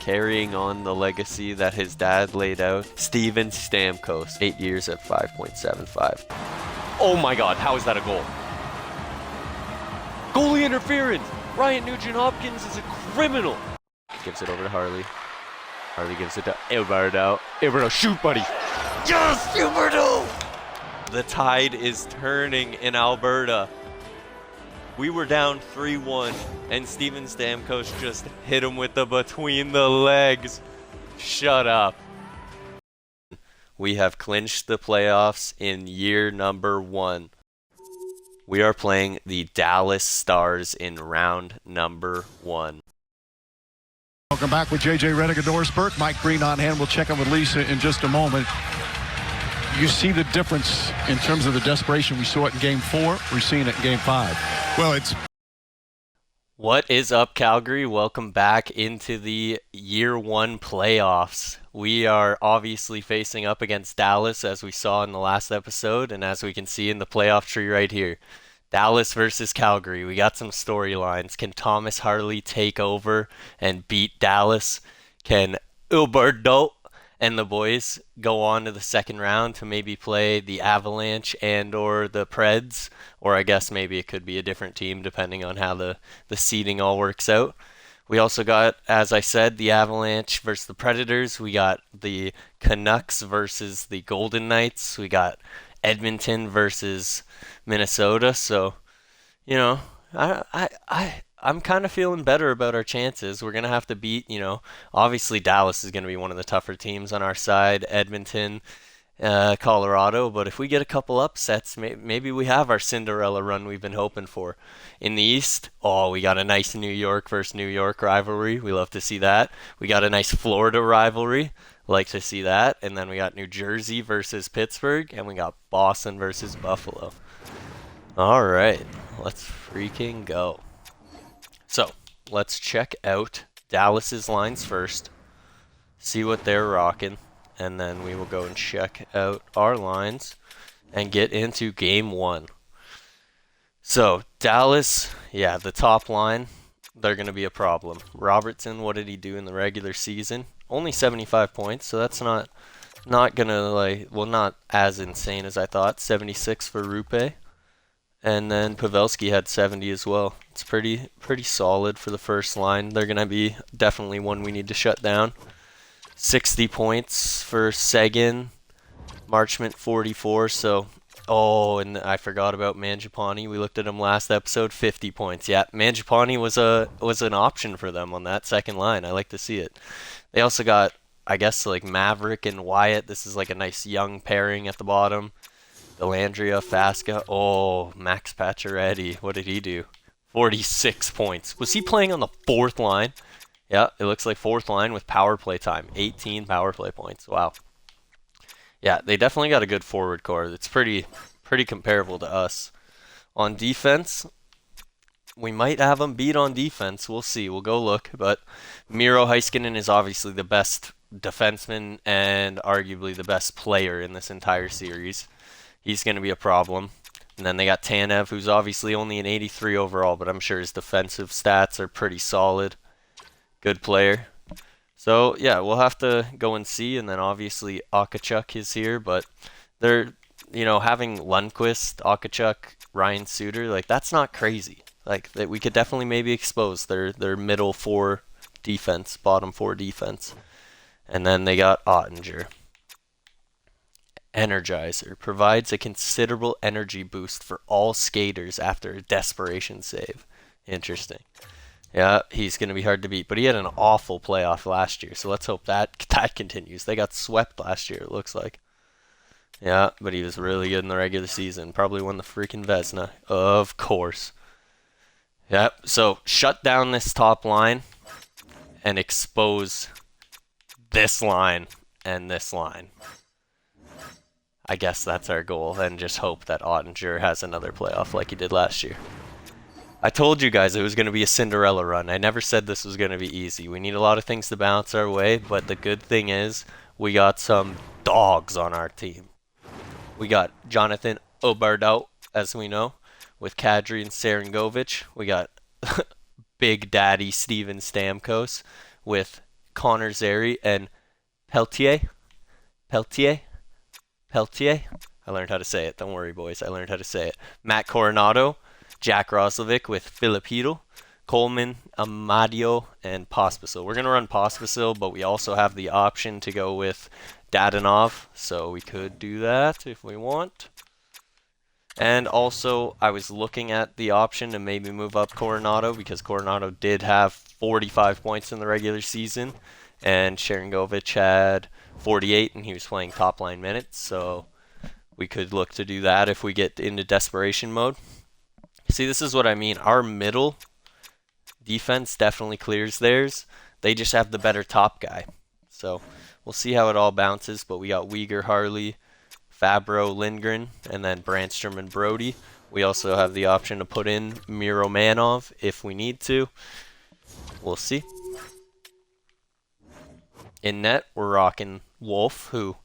carrying on the legacy that his dad laid out. Steven Stamkos, 8 years at 5.75. Oh my god, how is that a goal? Goalie interference! Ryan Nugent-Hopkins is a criminal! Gives it over to Harley. Harley gives it to Alberta. Alberta, shoot, buddy! Yes, Alberta! The tide is turning in Alberta. We were down 3-1, and Steven Stamkos just hit him with the between the legs. Shut up. We have clinched the playoffs in year number 1. We are playing the Dallas Stars in round number 1. Welcome back with J.J. Redick, Doris Burke. Mike Green on hand. We'll check in with Lisa in just a moment. You see the difference in terms of the desperation. We saw it in Game 4. We're seeing it in Game 5. Well, it's... What is up, Calgary? Welcome back into the Year 1 playoffs. We are obviously facing up against Dallas, as we saw in the last episode, and as we can see in the playoff tree right here. Dallas versus Calgary. We got some storylines. Can Thomas Harley take over and beat Dallas? Can Alberta and the boys go on to the second round to maybe play the Avalanche and or the Preds? Or I guess maybe it could be a different team depending on how the seeding all works out. We also got, as I said, the Avalanche versus the Predators. We got the Canucks versus the Golden Knights. We got Edmonton versus Minnesota. So, you know, I'm kind of feeling better about our chances. We're going to have to beat, obviously Dallas is going to be one of the tougher teams on our side. Edmonton, Colorado. But if we get a couple upsets, maybe we have our Cinderella run we've been hoping for. In the East, we got a nice New York versus New York rivalry. We love to see that. We got a nice Florida rivalry. Like to see that. And then we got New Jersey versus Pittsburgh. And we got Boston versus Buffalo. All right. Let's freaking go. So, let's check out Dallas's lines first. See what they're rocking. And then we will go and check out our lines and get into Game 1. So, Dallas, yeah, the top line, they're going to be a problem. Robertson, what did he do in the regular season? Only 75 points, so that's not going to, not as insane as I thought. 76 for Rupe. And then Pavelski had 70 as well. It's pretty solid for the first line. They're going to be definitely one we need to shut down. 60 points for Seguin. Marchment 44. So, and I forgot about Mangiapane. We looked at him last episode. 50 points. Yeah, Mangiapane was an option for them on that second line. I like to see it. They also got, I guess, Maverick and Wyatt. This is a nice young pairing at the bottom. Delandria, Fasca. Max Pacioretty. What did he do? 46 points. Was he playing on the fourth line? Yeah, it looks like fourth line with power play time. 18 power play points. Wow. Yeah, they definitely got a good forward core. It's pretty comparable to us. On defense, we might have them beat on defense. We'll see. We'll go look. But Miro Heiskanen is obviously the best defenseman and arguably the best player in this entire series. He's going to be a problem. And then they got Tanev, who's obviously only an 83 overall, but I'm sure his defensive stats are pretty solid. Good player. So, yeah, we'll have to go and see. And then obviously Okachuk is here, but they're, having Lundqvist, Okachuk, Ryan Suter, that's not crazy. We could definitely maybe expose their middle four defense, bottom four defense. And then they got Ottinger. Energizer provides a considerable energy boost for all skaters after a desperation save. Interesting. Yeah, he's going to be hard to beat, but he had an awful playoff last year, so let's hope that continues. They got swept last year, it looks like. Yeah, but he was really good in the regular season. Probably won the freaking Vezina, of course. Yep, so shut down this top line and expose this line and this line. I guess that's our goal, and just hope that Ottinger has another playoff like he did last year. I told you guys it was going to be a Cinderella run. I never said this was going to be easy. We need a lot of things to bounce our way, but the good thing is we got some dogs on our team. We got Jonathan Oberdaut, as we know, with Kadri and Sarangovic. We got Big Daddy Steven Stamkos with Connor Zary, and Peltier. Peltier? Peltier? I learned how to say it. Don't worry, boys. I learned how to say it. Matt Coronado, Jack Roslovic with Filipino, Coleman, Amadio, and Pospisil. We're going to run Pospisil, but we also have the option to go with Dadonov, so we could do that if we want. And also, I was looking at the option to maybe move up Coronado because Coronado did have 45 points in the regular season, and Sharangovich had 48, and he was playing top line minutes, so we could look to do that if we get into desperation mode. See, this is what I mean. Our middle defense definitely clears theirs. They just have the better top guy. So we'll see how it all bounces, but we got Uyghur, Harley, Fabro, Lindgren, and then Brandstrom and Brody. We also have the option to put in Miromanov if we need to. We'll see. In net, we're rocking Wolf, who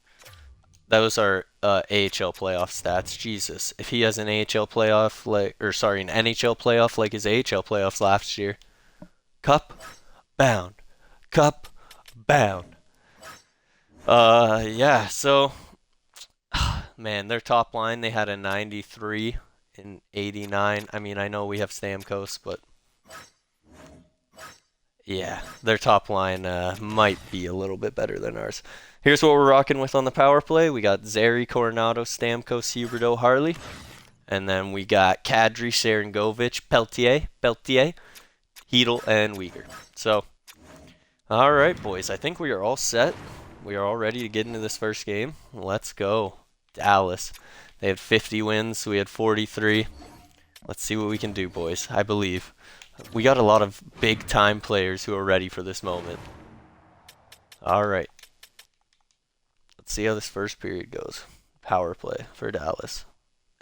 those are AHL playoff stats. Jesus, if he has an AHL playoff an NHL playoff like his AHL playoffs last year. Cup bound. Cup bound. Yeah, so man, their top line, they had a 93 and 89. I mean, I know we have Stamkos, but yeah, their top line might be a little bit better than ours. Here's what we're rocking with on the power play. We got Zary, Coronado, Stamkos, Huberdeau, Harley. And then we got Kadri, Sharangovich, Peltier, Hedel, and Uyghur. So, all right, boys. I think we are all set. We are all ready to get into this first game. Let's go. Dallas. They had 50 wins. We had 43. Let's see what we can do, boys. I believe. We got a lot of big-time players who are ready for this moment. All right. Let's see how this first period goes. Power play for Dallas.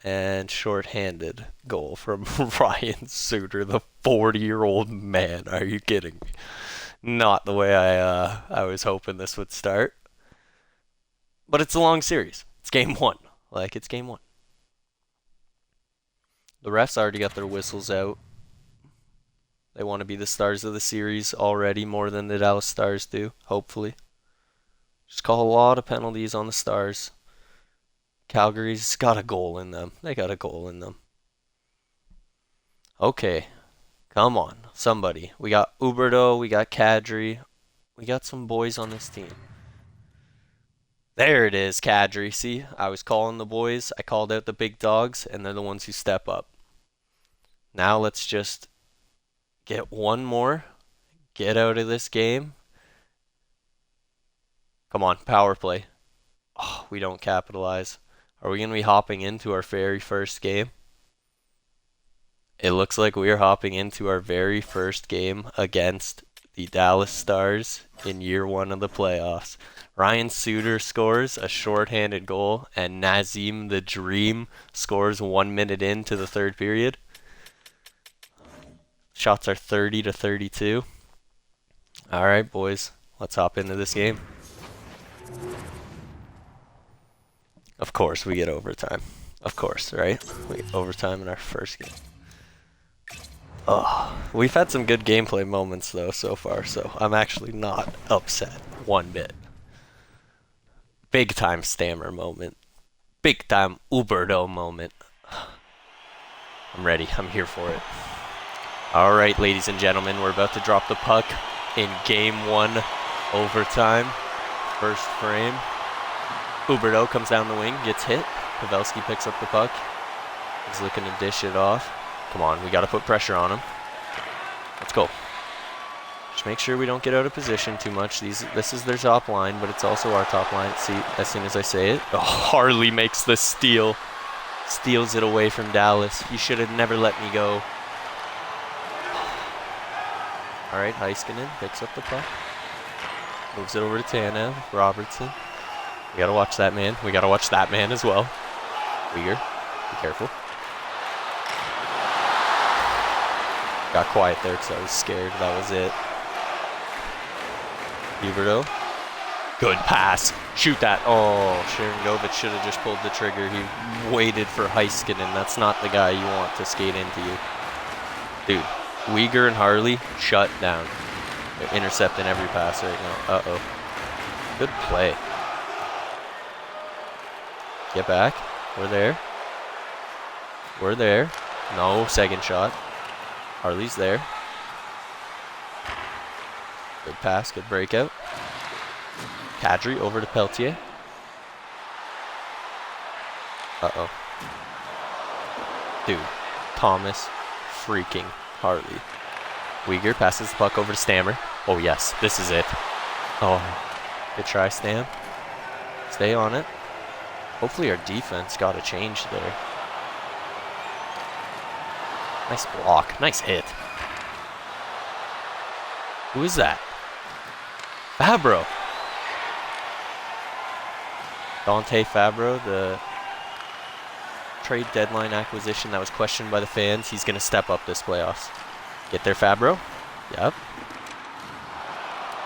And shorthanded goal from Ryan Suter, the 40-year-old man. Are you kidding me? Not the way I was hoping this would start. But it's a long series. It's game one. It's game one. The refs already got their whistles out. They want to be the stars of the series already more than the Dallas Stars do, hopefully. Just call a lot of penalties on the Stars. Calgary's got a goal in them. They got a goal in them. Okay. Come on. Somebody. We got Huberdeau. We got Kadri. We got some boys on this team. There it is, Kadri. See, I was calling the boys. I called out the big dogs, and they're the ones who step up. Now let's just get one more. Get out of this game. Come on, power play. Oh, we don't capitalize. Are we going to be hopping into our very first game? It looks like we are hopping into our very first game against the Dallas Stars in year one of the playoffs. Ryan Suter scores a shorthanded goal, and Nazem the Dream scores 1 minute into the third period. Shots are 30-32. All right, boys. Let's hop into this game. Of course, we get overtime. Of course, right? We get overtime in our first game. Oh, we've had some good gameplay moments, though, so far, so I'm actually not upset one bit. Big-time Stammer moment. Big-time Huberdeau moment. I'm ready. I'm here for it. All right, ladies and gentlemen, we're about to drop the puck in Game 1 overtime. First frame. Huberdeau comes down the wing, gets hit. Pavelski picks up the puck. He's looking to dish it off. Come on, we got to put pressure on him. Let's go. Just make sure we don't get out of position too much. This is their top line, but it's also our top line. See, as soon as I say it. Oh, Harley makes the steal. Steals it away from Dallas. You should have never let me go. All right, Heiskanen picks up the puck. Moves it over to Tanev. Robertson. We got to watch that man. We got to watch that man as well. Uyghur, be careful. Got quiet there because I was scared. That was it. Huberdeau. Good pass. Shoot that. Oh, Sharangovich should have just pulled the trigger. He waited for Heiskanen. That's not the guy you want to skate into you. Dude, Uyghur and Harley, shut down. They're intercepting every pass right now. Uh-oh. Good play. Get back. We're there. We're there. No, second shot. Harley's there. Good pass, good breakout. Kadri over to Peltier. Uh-oh. Dude, Thomas freaking Harley. Uyghur passes the puck over to Stammer. Oh yes, this is it. Oh, good try, Stam. Stay on it. Hopefully our defense got a change there. Nice block, nice hit. Who is that? Fabro. Dante Fabro, the trade deadline acquisition that was questioned by the fans. He's going to step up this playoffs. Get there, Fabro. Yep.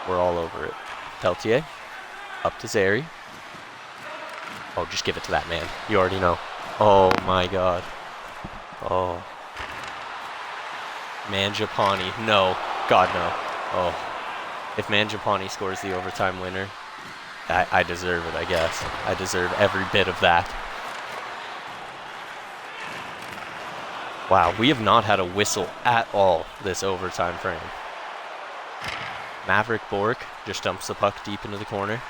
We're all over it. Peltier. Up to Zary. Oh, just give it to that man. You already know. Oh, my God. Oh. Mangiapane. No. God, no. Oh. If Mangiapane scores the overtime winner, I deserve it, I guess. I deserve every bit of that. Wow, we have not had a whistle at all this overtime frame. Maverick Bork just dumps the puck deep into the corner.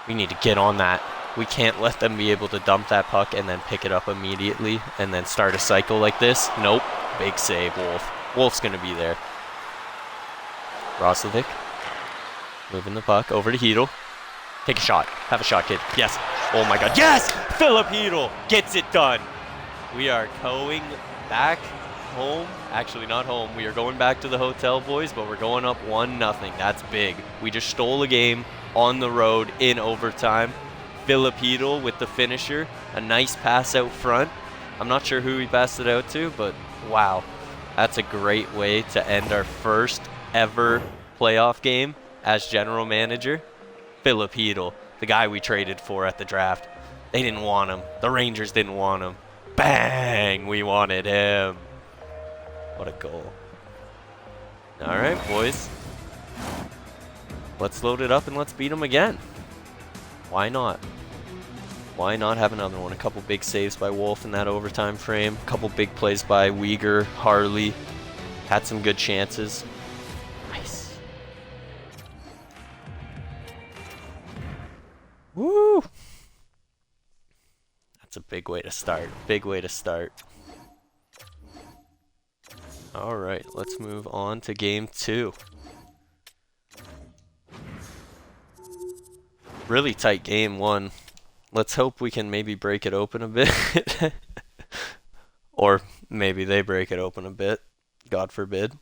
We need to get on that. We can't let them be able to dump that puck and then pick it up immediately and then start a cycle like this. Nope. Big save, Wolf. Wolf's going to be there. Roslovic. Moving the puck over to Hedl. Take a shot. Have a shot, kid. Yes. Oh my God. Yes! Philip Hedl gets it done. We are going back home. Actually, not home. We are going back to the hotel, boys, but we're going up 1-0. That's big. We just stole a game on the road in overtime. Philip Hedl with the finisher. A nice pass out front. I'm not sure who he passed it out to, but wow. That's a great way to end our first ever playoff game as general manager. Philip Hedl, the guy we traded for at the draft. They didn't want him. The Rangers didn't want him. Bang! We wanted him. What a goal. All right, boys. Let's load it up and let's beat them again. Why not? Why not have another one? A couple big saves by Wolf in that overtime frame. A couple big plays by Uyghur, Harley. Had some good chances. Nice. Woo! That's a big way to start. Big way to start. All right, let's move on to game 2. Really tight game 1. Let's hope we can maybe break it open a bit. Or maybe they break it open a bit. God forbid.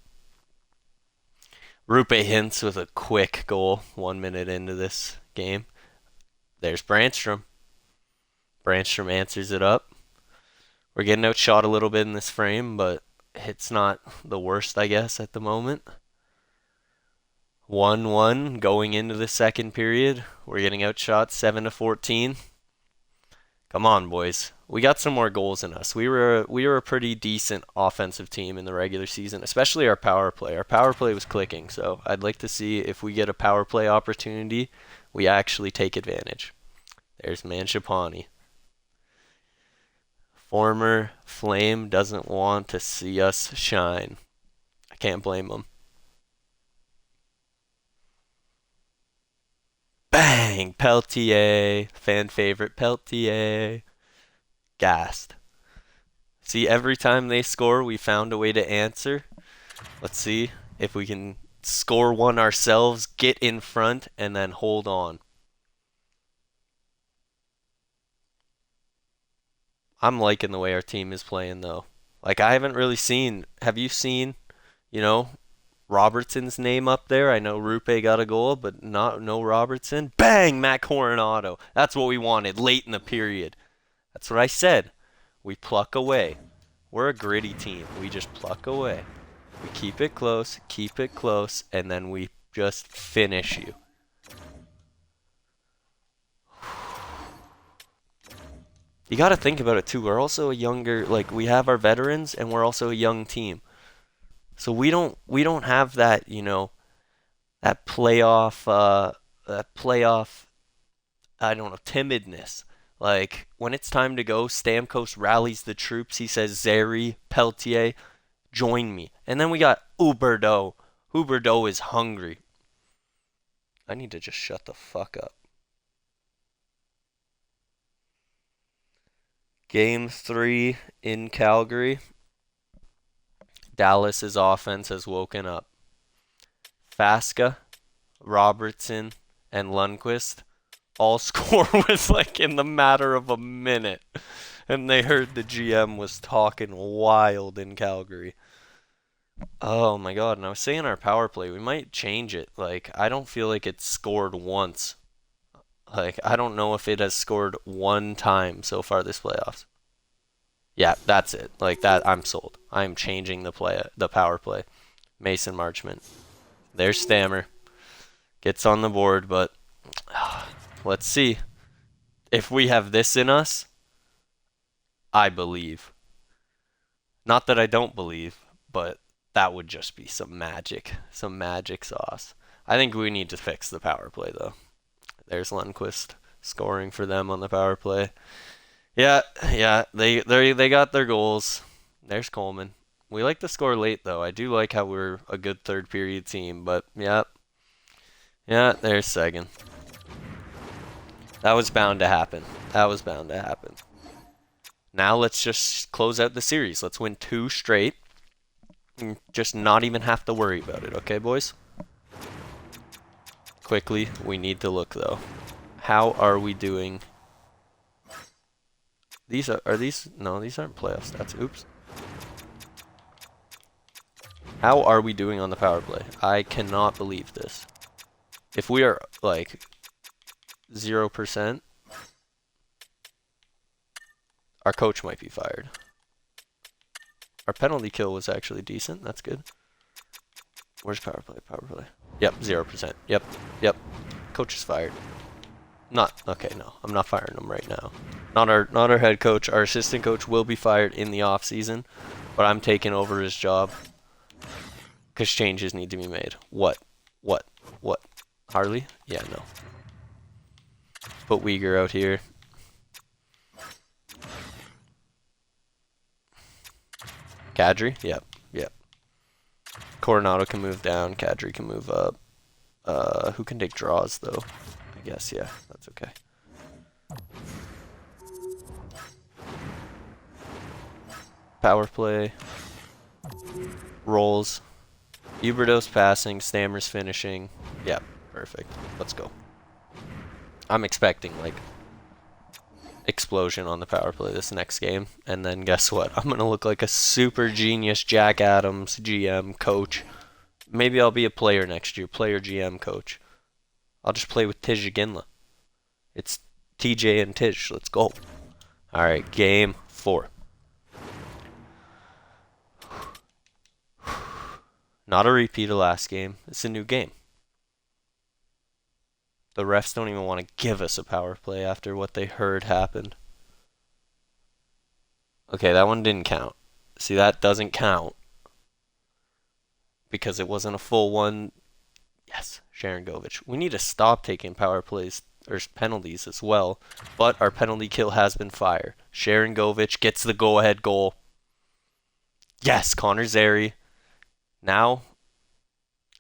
Rupe Hintz with a quick goal 1 minute into this game. There's Brandstrom. Brandstrom answers it up. We're getting outshot a little bit in this frame, but it's not the worst, I guess, at the moment. 1-1 going into the second period. We're getting outshot 7-14. Come on, boys. We got some more goals in us. We were a pretty decent offensive team in the regular season, especially our power play. Our power play was clicking, so I'd like to see if we get a power play opportunity, we actually take advantage. There's Mangiapane. Former Flame doesn't want to see us shine. I can't blame him. Bang! Peltier. Fan favorite Peltier. Gassed. See, every time they score, we found a way to answer. Let's see if we can score one ourselves, get in front, and then hold on. I'm liking the way our team is playing, though. Like, I haven't really seen... Have you seen, Robertson's name up there? I know Rupe got a goal, but no Robertson. Bang! Matt Coronado. That's what we wanted late in the period. That's what I said. We pluck away. We're a gritty team. We just pluck away. We keep it close, and then we just finish you. You got to think about it, too. We're also a younger, we have our veterans, and we're also a young team. So we don't have that, that playoff, that playoff, I don't know, timidness. Like when it's time to go, Stamkos rallies the troops. He says, "Zeri, Peltier, join me." And then we got Huberdeau. Huberdeau is hungry. I need to just shut the fuck up. Game 3 in Calgary. Dallas's offense has woken up. Fasca, Robertson, and Lundqvist all score was like in the matter of a minute. And they heard the GM was talking wild in Calgary. Oh my god, and I was saying our power play, we might change it. Like, I don't feel like it's scored once. Like, I don't know if it has scored one time so far this playoffs. Yeah, that's it. Like that, I'm sold. I'm changing the power play. Mason Marchment. There's Stammer. Gets on the board, but let's see. If we have this in us, I believe. Not that I don't believe, but that would just be some magic. Some magic sauce. I think we need to fix the power play, though. There's Lundqvist scoring for them on the power play. Yeah, yeah, they got their goals. There's Coleman. We like to score late, though. I do like how we're a good third period team, but yeah. Yeah, there's Seguin. That was bound to happen. That was bound to happen. Now let's just close out the series. Let's win 2 straight. And just not even have to worry about it, okay, boys? Quickly, we need to look, though. How are we doing? These are these? No, these aren't playoff stats. Oops. How are we doing on the power play? I cannot believe this. If we are, like, 0%, our coach might be fired. Our penalty kill was actually decent. That's good. Where's power play? Power play. Yep, 0%. Yep, yep. Coach is fired. Not okay. No, I'm not firing him right now. Not our head coach. Our assistant coach will be fired in the off season, but I'm taking over his job because changes need to be made. What? What? What? Harley? Yeah, no. Put Uyghur out here. Kadri? Yep. Yep. Coronado can move down. Kadri can move up. Who can take draws, though? I guess, yeah. That's okay. Power play. Rolls. Huberdeau's passing. Stammer's finishing. Yep. Perfect. Let's go. I'm expecting, like, explosion on the power play this next game. And then guess what? I'm going to look like a super genius Jack Adams GM coach. Maybe I'll be a player next year. Player GM coach. I'll just play with Tij Ginla. It's TJ and Tij. Let's go. All right, game 4. Not a repeat of last game. It's a new game. The refs don't even want to give us a power play after what they heard happened. Okay, that one didn't count. See, that doesn't count because it wasn't a full one. Yes, Sharon Govich. We need to stop taking power plays or penalties as well, but our penalty kill has been fired. Sharon Govich gets the go-ahead goal. Yes, Connor Zary. Now,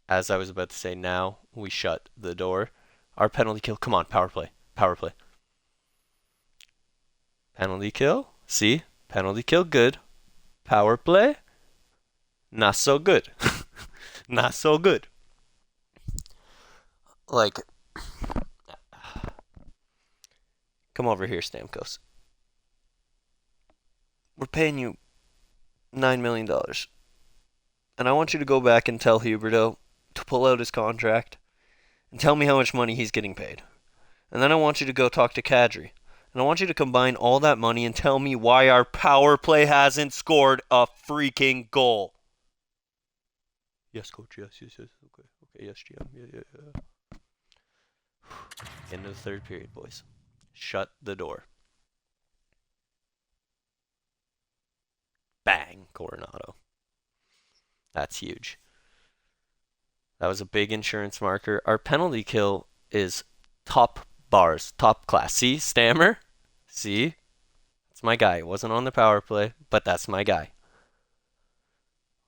as I was about to say, now we shut the door. Our penalty kill. Come on, power play. Power play. Penalty kill. See? Penalty kill good. Power play. Not so good. Not so good. Like, come over here, Stamkos. We're paying you $9 million. And I want you to go back and tell Huberdeau to pull out his contract and tell me how much money he's getting paid. And then I want you to go talk to Kadri. And I want you to combine all that money and tell me why our power play hasn't scored a freaking goal. Yes, coach. Yes, yes, yes. Okay. Okay, yes, GM. Yeah, yeah, yeah. End of the third period, boys. Shut the door. Bang, Coronado. That's huge. That was a big insurance marker. Our penalty kill is top bars, top class. See, Stammer? See? It's my guy. It wasn't on the power play, but that's my guy.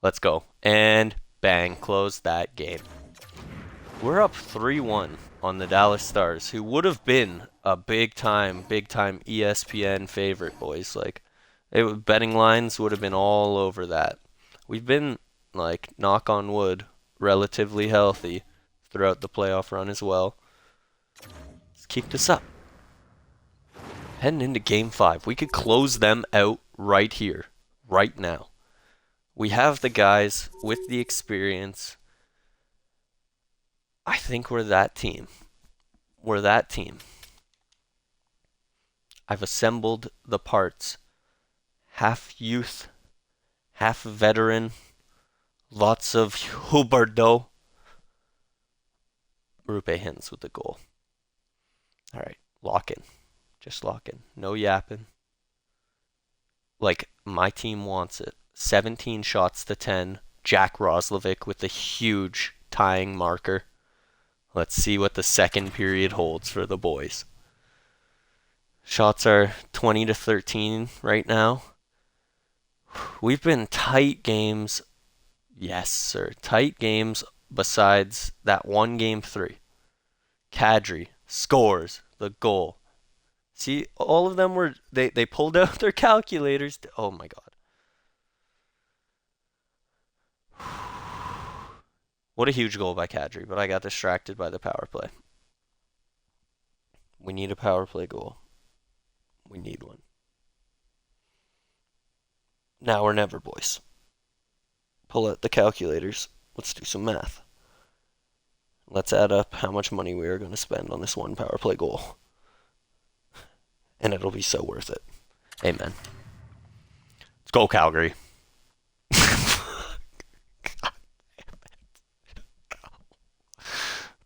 Let's go. And bang, close that game. We're up 3-1 on the Dallas Stars, who would have been a big time ESPN favorite, boys. Like, betting lines would have been all over that. We've been, like, knock on wood, relatively healthy throughout the playoff run as well. Let's keep this up. Heading into Game 5, we could close them out right here, right now. We have the guys with the experience. I think we're that team. We're that team. I've assembled the parts. Half youth, half veteran, lots of Huberdeau. Rupe Hens with the goal. All right, lock in. Just lock in. No yapping. Like, my team wants it. 17 shots to 10. Jack Roslovic with the huge tying marker. Let's see what the second period holds for the boys. Shots are 20 to 13 right now. We've been tight games. Yes, sir. Tight games besides that one Game 3. Kadri scores the goal. See, all of them were, they pulled out their calculators. Oh my God. What a huge goal by Kadri, but I got distracted by the power play. We need a power play goal. We need one. Now or never, boys. Pull out the calculators. Let's do some math. Let's add up how much money we are going to spend on this one power play goal. And it'll be so worth it. Amen. Let's go, Calgary.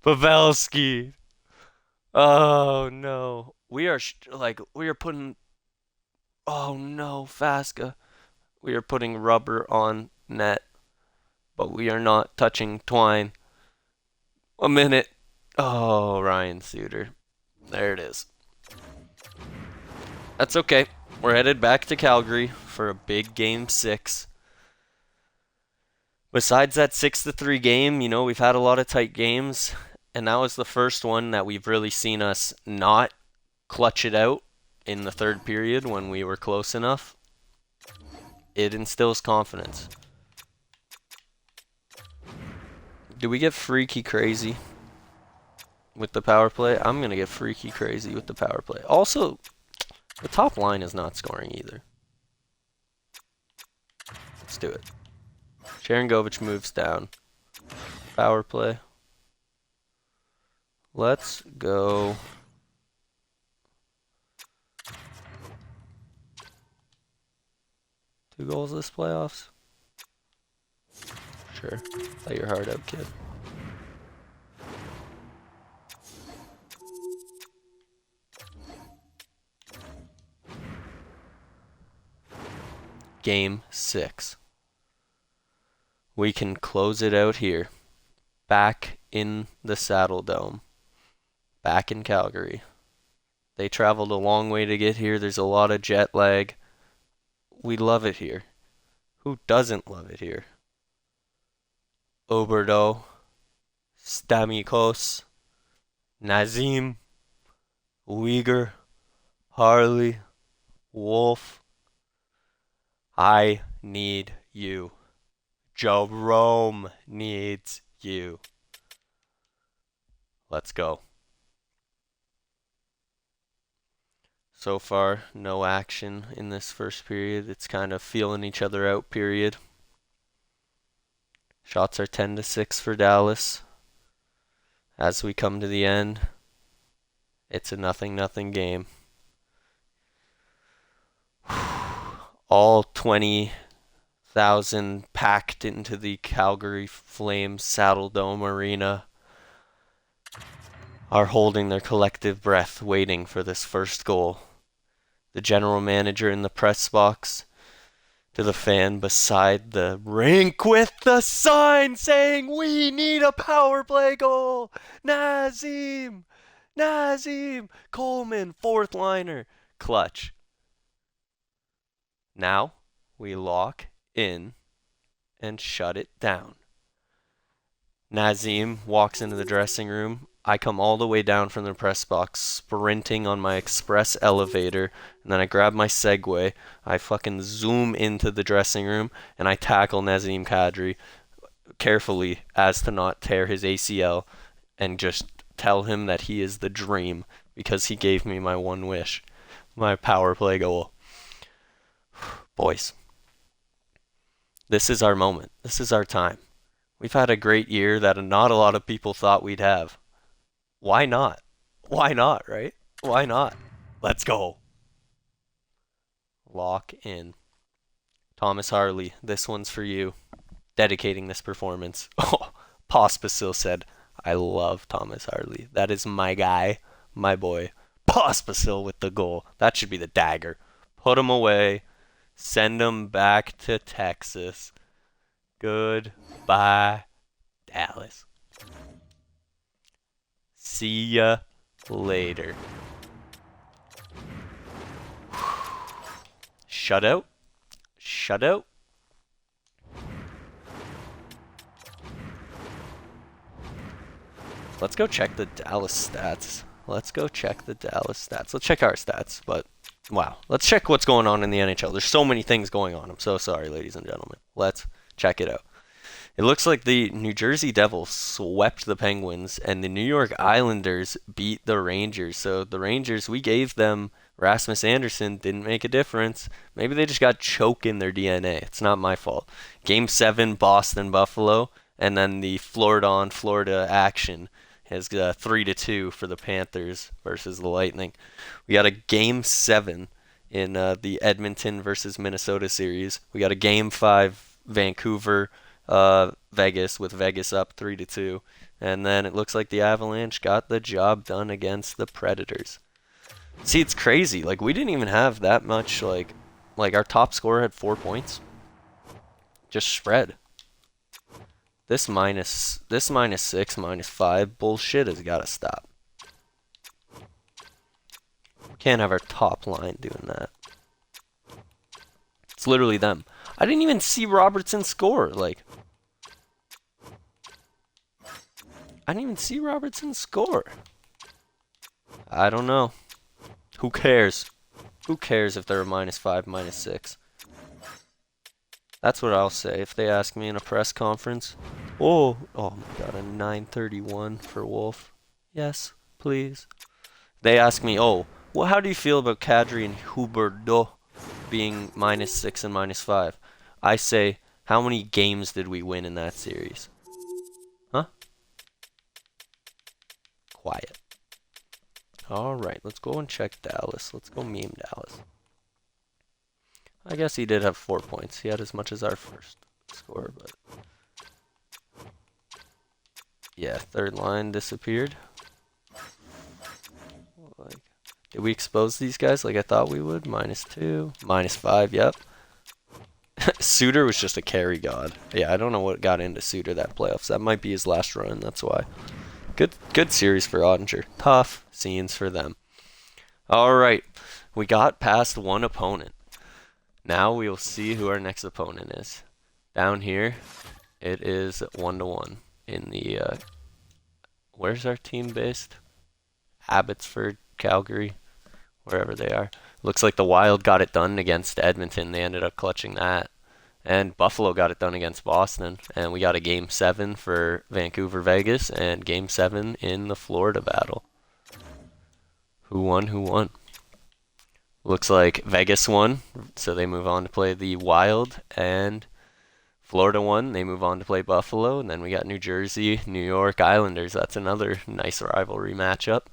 Pavelski. Oh no. We are putting. Oh no, Fasca. We are putting rubber on net, but we are not touching twine. A minute. Oh, Ryan Suter. There it is. That's okay. We're headed back to Calgary for a big Game 6. Besides that 6-3 game, we've had a lot of tight games, and that was the first one that we've really seen us not clutch it out in the third period when we were close enough. It instills confidence. Do we get freaky crazy with the power play? I'm going to get freaky crazy with the power play. Also, the top line is not scoring either. Let's do it. Sharangovich moves down. Power play. Let's go. Two goals this playoffs? Sure. Let your heart out, kid. Game 6. We can close it out here. Back in the Saddle Dome. Back in Calgary. They traveled a long way to get here. There's a lot of jet lag. We love it here. Who doesn't love it here? Oberdo, Stamkos, Nazim, Uyghur, Harley, Wolf. I need you. Jerome needs you. Let's go. So far, no action in this first period. It's kind of feeling each other out period. Shots are 10-6 for Dallas. As we come to the end, it's a 0-0 game. All 20,000 packed into the Calgary Flames Saddle Dome Arena are holding their collective breath, waiting for this first goal. The general manager in the press box to the fan beside the rink with the sign saying, "We need a power play goal! Nazem! Nazem! Coleman, fourth liner, clutch." Now we lock in and shut it down. Nazem walks into the dressing room. I come all the way down from the press box, sprinting on my express elevator, and then I grab my Segway. I fucking zoom into the dressing room, and I tackle Nazem Kadri carefully as to not tear his ACL, and just tell him that he is the dream because he gave me my one wish, my power play goal. Boys, this is our moment. This is our time. We've had a great year that not a lot of people thought we'd have. Why not? Why not, right? Why not? Let's go. Lock in. Thomas Harley, this one's for you. Dedicating this performance. Oh, Pospisil said, "I love Thomas Harley. That is my guy, my boy." Pospisil with the goal. That should be the dagger. Put him away. Send him back to Texas. Goodbye, Dallas. See ya later. Shutout. Shutout. Let's go check the Dallas stats. Let's check our stats, but wow. Let's check what's going on in the NHL. There's so many things going on. I'm so sorry, ladies and gentlemen. Let's check it out. It looks like the New Jersey Devils swept the Penguins, and the New York Islanders beat the Rangers. So the Rangers, we gave them Rasmus Anderson, didn't make a difference. Maybe they just got choke in their DNA. It's not my fault. Game 7, Boston, Buffalo, and then the Florida action has 3-2 for the Panthers versus the Lightning. We got a Game 7 in the Edmonton versus Minnesota series. We got a Game 5, Vancouver, Vegas, with Vegas up 3-2, and then it looks like the Avalanche got the job done against the Predators. See, it's crazy. Like, we didn't even have that much. Like our top scorer had 4 points. Just spread. This minus 6, -5 bullshit has got to stop. We can't have our top line doing that. It's literally them. I didn't even see Robertson score. I didn't even see Robertson score. I don't know. Who cares? Who cares if they're a -5, -6? That's what I'll say if they ask me in a press conference. Oh my god, a 931 for Wolf. Yes, please. They ask me, well, how do you feel about Kadri and Huberdeau being -6 and -5? I say, how many games did we win in that series? Huh? Quiet. Alright, let's go and check Dallas. Let's go meme Dallas. I guess he did have 4 points. He had as much as our first score, but yeah, third line disappeared. Did we expose these guys like I thought we would? -2, -5, yep. Suter was just a carry god. Yeah, I don't know what got into Suter that playoffs. That might be his last run, that's why. Good series for Ottinger. Tough scenes for them. Alright, we got past one opponent. Now we will see who our next opponent is. Down here, it is 1-1 in the, where's our team based? Abbotsford, Calgary, wherever they are. Looks like the Wild got it done against Edmonton. They ended up clutching that. And Buffalo got it done against Boston. And we got a Game 7 for Vancouver, Vegas, and Game 7 in the Florida battle. Who won? Who won? Looks like Vegas won, so they move on to play the Wild, and Florida won, they move on to play Buffalo, and then we got New Jersey, New York Islanders. That's another nice rivalry matchup.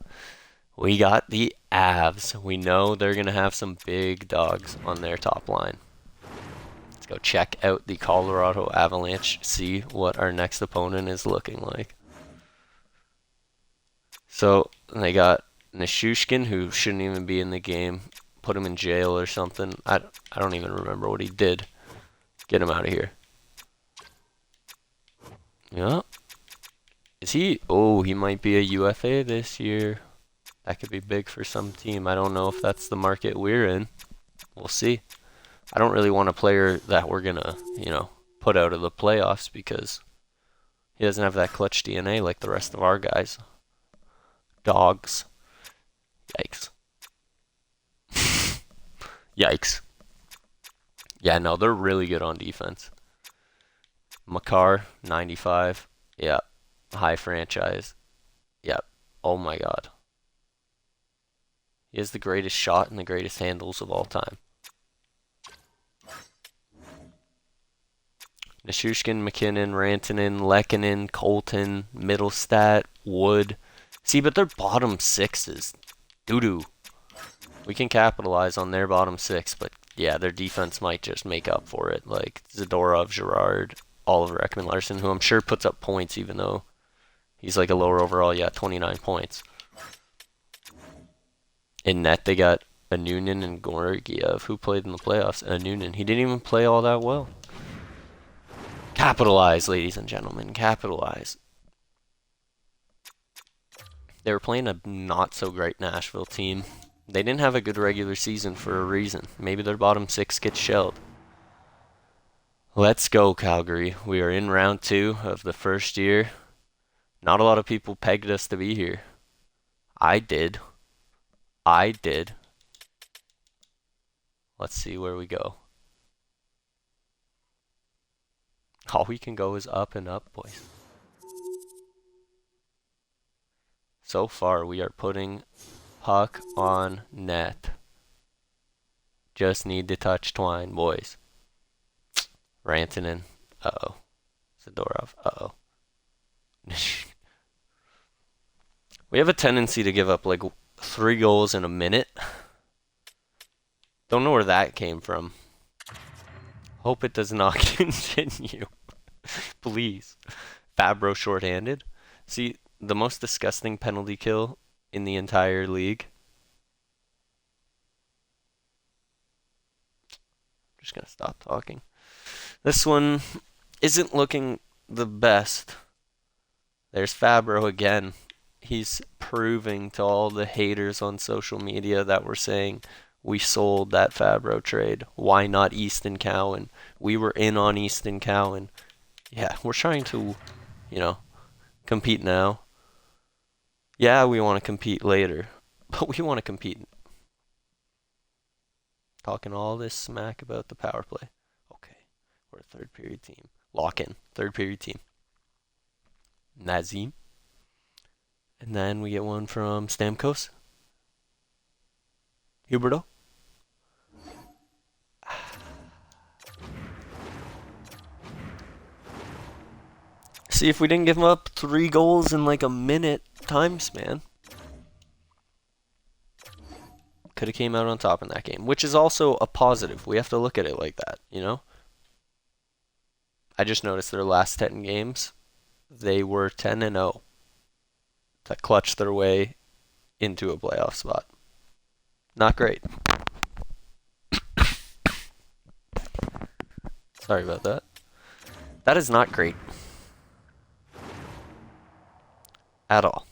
We got the Avs. We know they're going to have some big dogs on their top line. Let's go check out the Colorado Avalanche, see what our next opponent is looking like. So they got Nishushkin, who shouldn't even be in the game. Put him in jail or something. I don't even remember what he did. Get him out of here. Yeah. Is he? Oh, he might be a UFA this year. That could be big for some team. I don't know if that's the market we're in. We'll see. I don't really want a player that we're going to, put out of the playoffs because he doesn't have that clutch DNA like the rest of our guys. Dogs. Yikes. Yikes. Yeah, no, they're really good on defense. Makar, 95. Yeah. High franchise. Yep. Oh my god. He has the greatest shot and the greatest handles of all time. Nichushkin, McKinnon, Rantanen, Lehkonen, Colton, Middlestat, Wood. See, but their bottom six is doo-doo. We can capitalize on their bottom six, but yeah, their defense might just make up for it. Like Zadorov, Girard, Oliver Ekman-Larsson, who I'm sure puts up points even though he's like a lower overall. Yeah, 29 points. In net, they got a Noonan and Georgiev, who played in the playoffs. A Noonan. He didn't even play all that well. Capitalize, ladies and gentlemen. Capitalize. They were playing a not-so-great Nashville team. They didn't have a good regular season for a reason. Maybe their bottom six gets shelled. Let's go, Calgary. We are in round 2 of the first year. Not a lot of people pegged us to be here. I did. Let's see where we go. All we can go is up and up, boys. So far, we are putting puck on net. Just need to touch twine, boys. Rantanen. Uh-oh. Zadorov. Uh-oh. We have a tendency to give up like 3 goals in a minute. Don't know where that came from. Hope it does not continue. Please. Fabro shorthanded. See, the most disgusting penalty kill in the entire league. I'm just gonna stop talking. This one isn't looking the best. There's Fabro again. He's proving to all the haters on social media that we're saying we sold that Fabro trade. Why not Easton Cowan? We were in on Easton Cowan. Yeah, we're trying to, compete now. Yeah, we want to compete later, but we want to compete. Talking all this smack about the power play. Okay, we're a third period team. Lock in, third period team. Nazim. And then we get one from Stamkos. Huberto. See, if we didn't give him up 3 goals in like a minute time span, could have came out on top in that game, which is also a positive. We have to look at it like that, I just noticed their last 10 games, they were 10-0 to clutch their way into a playoff spot. Not great. Sorry about that. That is not great. At all.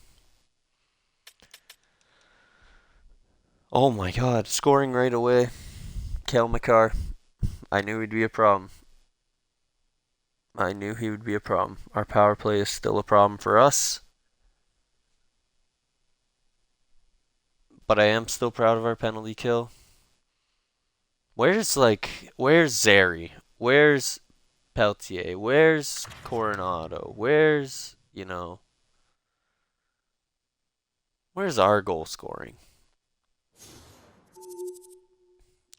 Oh my god, scoring right away. Cale Makar. I knew he'd be a problem. Our power play is still a problem for us. But I am still proud of our penalty kill. Where's Zary? Where's Peltier? Where's Coronado? Where's our goal scoring?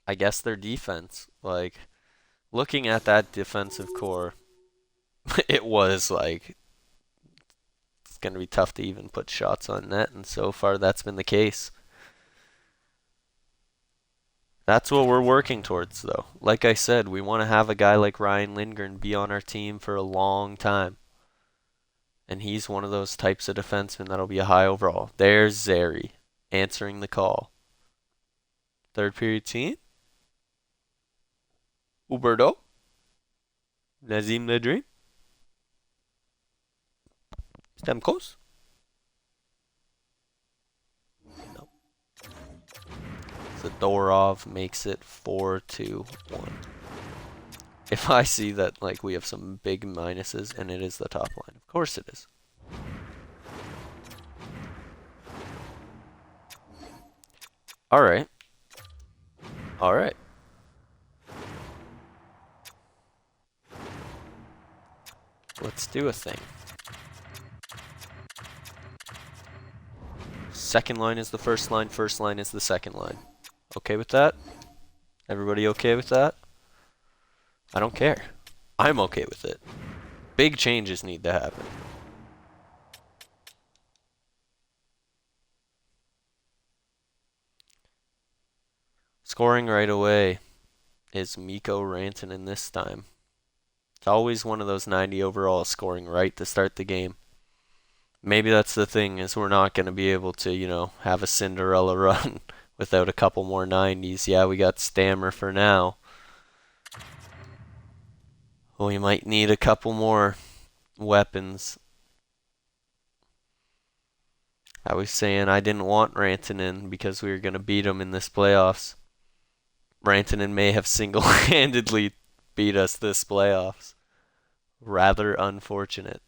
I guess their defense. Like, looking at that defensive core, it was like, it's going to be tough to even put shots on net, and so far that's been the case. That's what we're working towards, though. Like I said, we want to have a guy like Ryan Lindgren be on our team for a long time. And he's one of those types of defensemen that'll be a high overall. There's Zary answering the call. Third period team. Huberto. Nazim the Dream? Stamkos? No. Zadorov makes it 4-2-1. If I see that like we have some big minuses and it is the top line, of course it is. All right. All right. Let's do a thing. Second line is the first line is the second line. Okay with that? Everybody okay with that? I don't care. I'm okay with it. Big changes need to happen. Scoring right away is Mikko Rantanen this time. It's always one of those 90 overall scoring right to start the game. Maybe that's the thing, is we're not going to be able to, have a Cinderella run without a couple more 90s. Yeah, we got Stammer for now. We might need a couple more weapons. I was saying I didn't want Rantanen because we were going to beat him in this playoffs. Rantanen may have single-handedly beat us this playoffs. Rather unfortunate.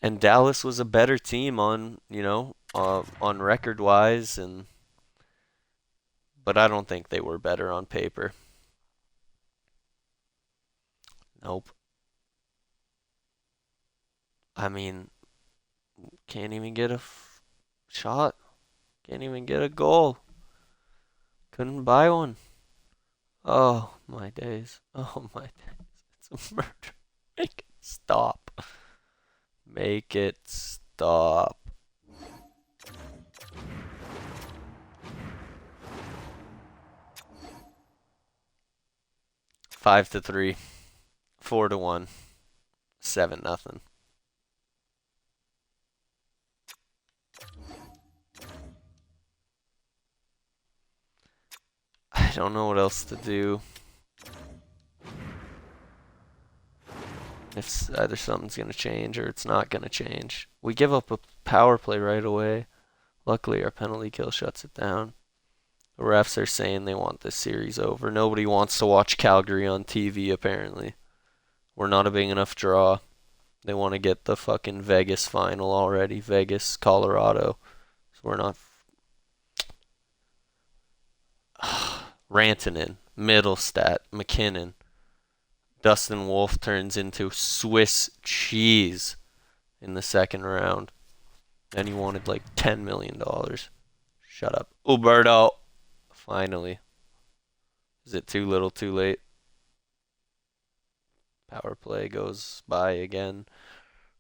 And Dallas was a better team on record-wise, but I don't think they were better on paper. Nope. I mean, can't even get a shot. Can't even get a goal. Couldn't buy one. Oh, my days. Oh, my days. It's a murder. Make it stop. Make it stop. Five to 3. 4-1. 7-0. I don't know what else to do. If either something's going to change or it's not going to change. We give up a power play right away. Luckily, our penalty kill shuts it down. The refs are saying they want this series over. Nobody wants to watch Calgary on TV, apparently. We're not a big enough draw. They want to get the fucking Vegas final already. Vegas, Colorado. So we're not. Rantanen, Middlestat, McKinnon. Dustin Wolf turns into Swiss cheese in the second round. And he wanted like $10 million. Shut up. Alberta. Finally. Is it too little too late? Power play goes by again.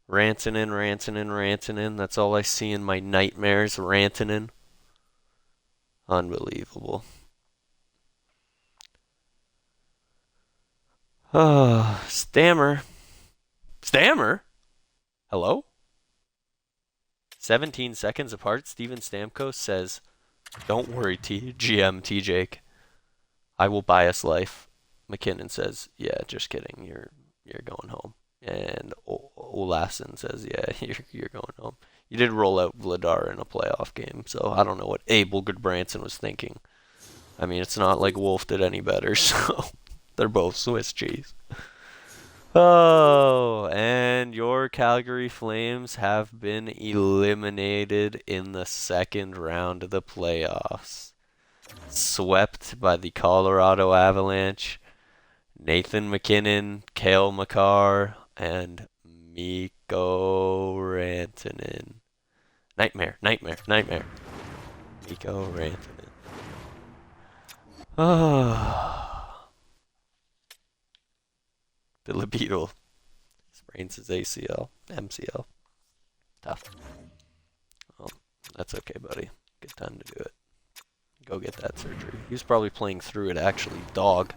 Rantanen. That's all I see in my nightmares. Rantanen. Unbelievable. Stammer. Stammer? Hello? 17 seconds apart, Steven Stamkos says, "Don't worry, GM T-Jake. I will buy us life." McKinnon says, "Yeah, just kidding. You're going home." And Olassen says, "Yeah, you're going home." You did roll out Vladar in a playoff game, so I don't know what Abel Goodbranson was thinking. I mean, it's not like Wolf did any better, so they're both Swiss cheese. Oh, and your Calgary Flames have been eliminated in the second round of the playoffs. Swept by the Colorado Avalanche. Nathan McKinnon, Cale Makar, and Mikko Rantanen. Nightmare. Mikko Rantanen. The libido sprains his ACL, MCL. Tough. Well, that's okay, buddy. Good time to do it. Go get that surgery. He was probably playing through it, actually. Dog.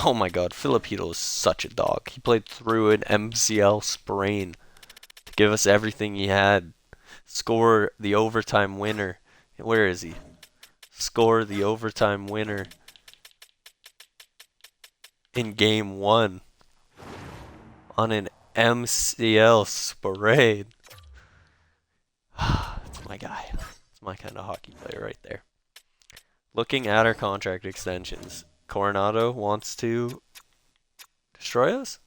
Oh my god, Filipino is such a dog. He played through an MCL sprain to give us everything he had. Score the overtime winner. Where is he? Score the overtime winner. in game one on an MCL parade. That's my guy. That's my kind of hockey player right there. Looking at our contract extensions, Coronado wants to destroy us?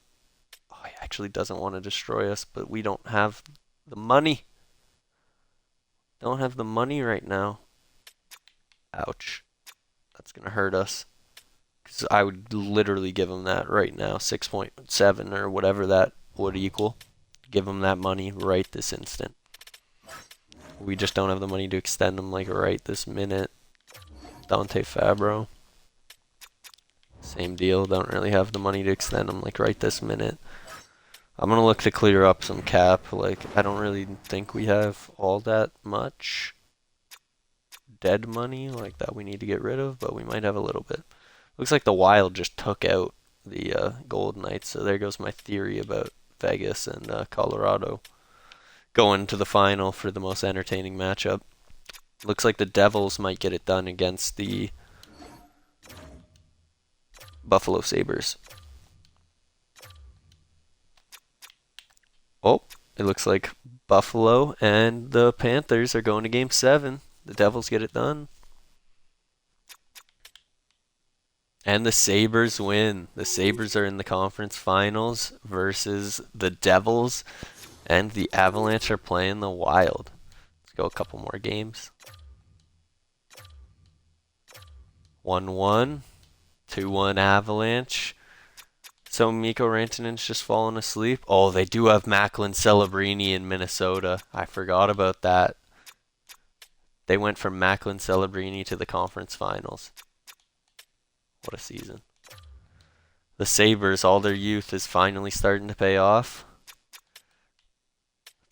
Oh, he actually doesn't want to destroy us, but we don't have the money. Don't have the money right now. Ouch. That's going to hurt us. Because I would literally give him that right now. 6.7 or whatever that would equal. Give him that money right this instant. We just don't have the money to extend him like right this minute. Dante Fabro. Same deal. Don't really have the money to extend him like right this minute. I'm going to look to clear up some cap. Like, I don't really think we have all that much dead money like that we need to get rid of, but we might have a little bit. Looks like the Wild just took out the Gold Knights, so there goes my theory about Vegas and Colorado going to the final for the most entertaining matchup. Looks like the Devils might get it done against the Buffalo Sabres. Oh, it looks like Buffalo and the Panthers are going to Game 7. The Devils get it done. And the Sabres win. The Sabres are in the conference finals versus the Devils. And the Avalanche are playing the Wild. Let's go a couple more games. 1-1. 2-1 Avalanche. So Mikko Rantanen's just fallen asleep. Oh, they do have Macklin Celebrini in Minnesota. I forgot about that. They went from Macklin Celebrini to the conference finals. What a season. The Sabres, all their youth is finally starting to pay off.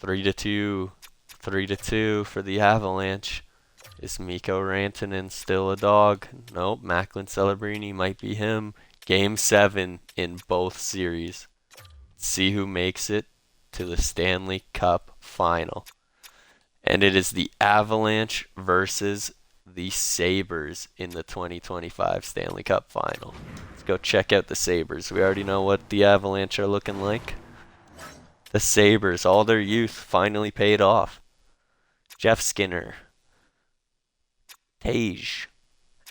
3-2. 3-2 for the Avalanche. Is Mikko Rantanen still a dog? Nope, Macklin Celebrini might be him. Game 7 in both series. See who makes it to the Stanley Cup final. And it is the Avalanche versus the Sabres in the 2025 Stanley Cup final. Let's go check out the Sabres. We already know what the Avalanche are looking like. The Sabres, all their youth finally paid off. Jeff Skinner, Tage,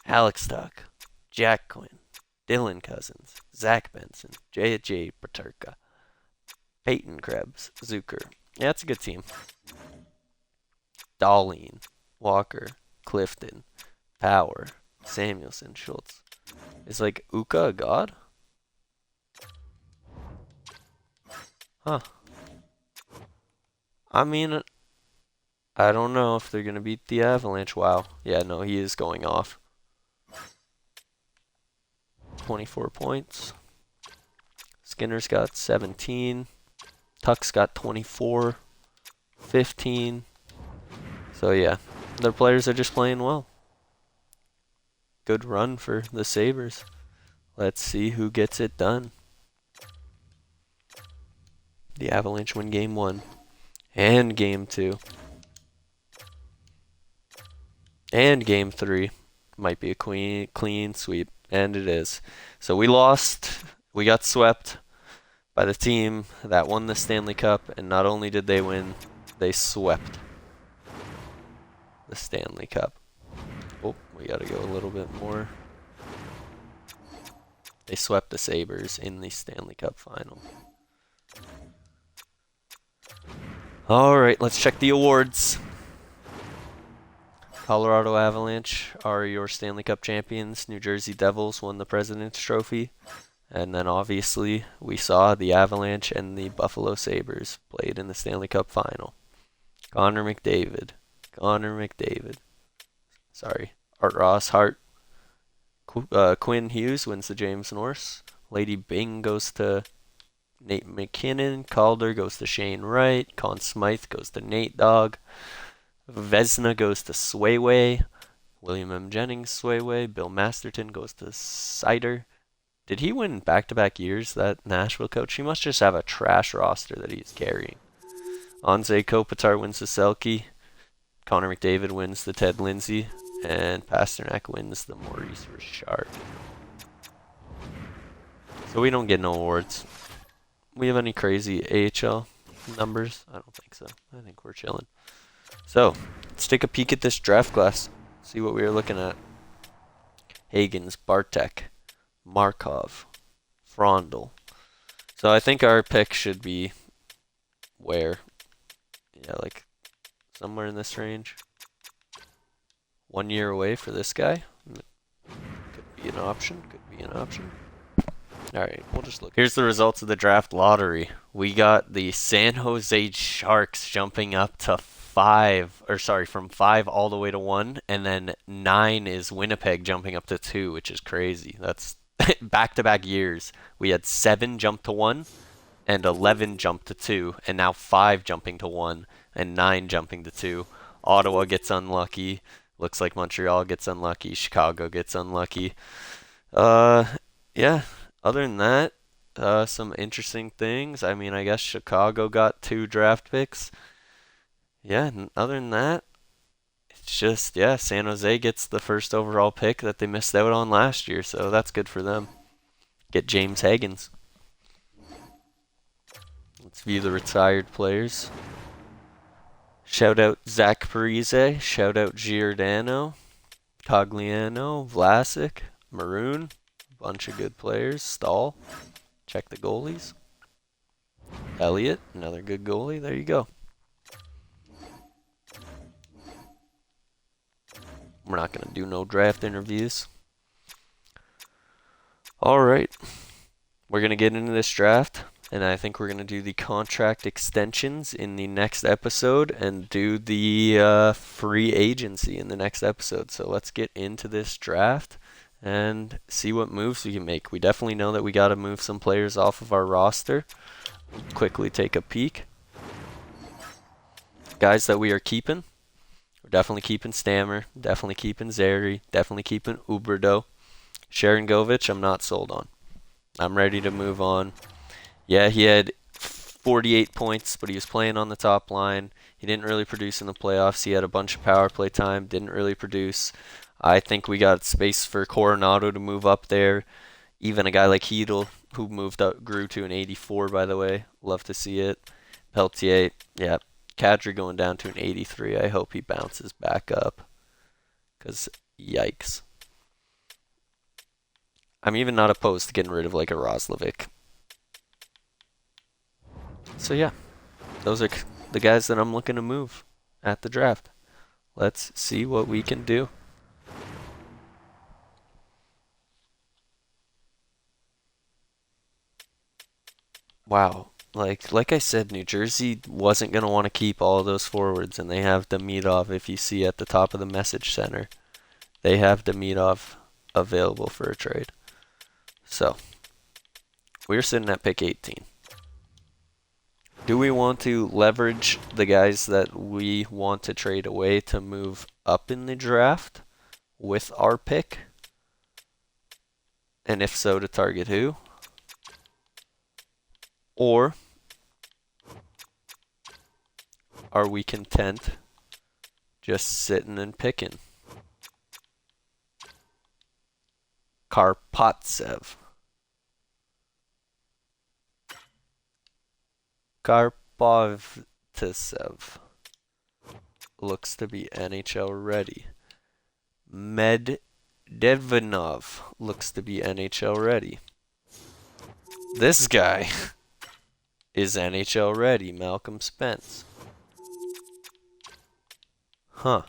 Alex Tuck, Jack Quinn, Dylan Cousins, Zach Benson, J.J. Paterka, Peyton Krebs, Zucker. Yeah, it's a good team. Dahlin, Walker, Clifton, Power, Samuelson, Schultz. Is like Uka a god? Huh. I mean, I don't know if they're going to beat the Avalanche. Wow. Yeah, no, he is going off. 24 points. Skinner's got 17. Tuck's got 24. 15. So, yeah, their players are just playing well. Good run for the Sabres. Let's see who gets it done. The Avalanche win Game 1 and Game 2. And Game 3 might be a clean sweep, and it is. So we lost. We got swept by the team that won the Stanley Cup, and not only did they win, they swept the Stanley Cup. Oh, we got to go a little bit more. They swept the Sabres in the Stanley Cup final. All right, let's check the awards. Colorado Avalanche are your Stanley Cup champions. New Jersey Devils won the President's Trophy. And then obviously we saw the Avalanche and the Buffalo Sabres played in the Stanley Cup final. Connor McDavid. Sorry. Art Ross Hart. Quinn Hughes wins the James Norris. Lady Byng goes to Nate McKinnon. Calder goes to Shane Wright. Conn Smythe goes to Nate Dogg. Vezina goes to Swayway. William M. Jennings, Swayway. Bill Masterton goes to Sider. Did he win back-to-back years, that Nashville coach? He must just have a trash roster that he's carrying. Anze Kopitar wins the Selke. Connor McDavid wins the Ted Lindsay. And Pasternak wins the Maurice Richard. So we don't get no awards. We have any crazy AHL numbers? I don't think so. I think we're chilling. So, let's take a peek at this draft class. See what we are looking at. Hagens, Bartek, Markov, Frondel. So I think our pick should be where? Yeah, like somewhere in this range. 1 year away for this guy. Could be an option. Could be an option. Alright, we'll just look. Here's the results of the draft lottery. We got the San Jose Sharks jumping up to 5, or sorry, from 5 all the way to 1, and then 9 is Winnipeg jumping up to 2, which is crazy. That's back-to-back years. We had 7 jump to 1, and 11 jump to 2, and now 5 jumping to 1, and 9 jumping to 2. Ottawa gets unlucky. Looks like Montreal gets unlucky. Chicago gets unlucky. Yeah. Other than that, some interesting things. I mean, I guess Chicago got 2 draft picks. Yeah, other than that, it's just, yeah, San Jose gets the first overall pick that they missed out on last year, so that's good for them. Get James Hagens. Let's view the retired players. Shout out Zach Parise. Shout out Giordano. Cogliano. Vlasic. Maroon. Bunch of good players. Stahl. Check the goalies. Elliott. Another good goalie. There you go. We're not going to do no draft interviews. Alright. We're going to get into this draft. And I think we're going to do the contract extensions in the next episode and do the free agency in the next episode. So let's get into this draft and see what moves we can make. We definitely know that we got to move some players off of our roster. We'll quickly take a peek. Guys that we are keeping. We're definitely keeping Stammer. Definitely keeping Zary. Definitely keeping Uberdo. Sharon Govich, I'm not sold on. I'm ready to move on. Yeah, he had 48 points, but he was playing on the top line. He didn't really produce in the playoffs. He had a bunch of power play time, didn't really produce. I think we got space for Coronado to move up there. Even a guy like Hedel, who moved up, grew to an 84, by the way. Love to see it. Peltier, yeah. Kadri going down to an 83. I hope he bounces back up. Because, yikes. I'm even not opposed to getting rid of like a Roslovic. So yeah, those are the guys that I'm looking to move at the draft. Let's see what we can do. Wow, like I said, New Jersey wasn't going to want to keep all of those forwards, and they have Demidov, if you see at the top of the message center. They have Demidov available for a trade. So, we're sitting at pick 18. Do we want to leverage the guys that we want to trade away to move up in the draft with our pick? And if so, to target who? Or are we content just sitting and picking? Karpatsev. Karpovtsev looks to be NHL ready. Medvedinov looks to be NHL ready. This guy is NHL ready. Malcolm Spence. Huh.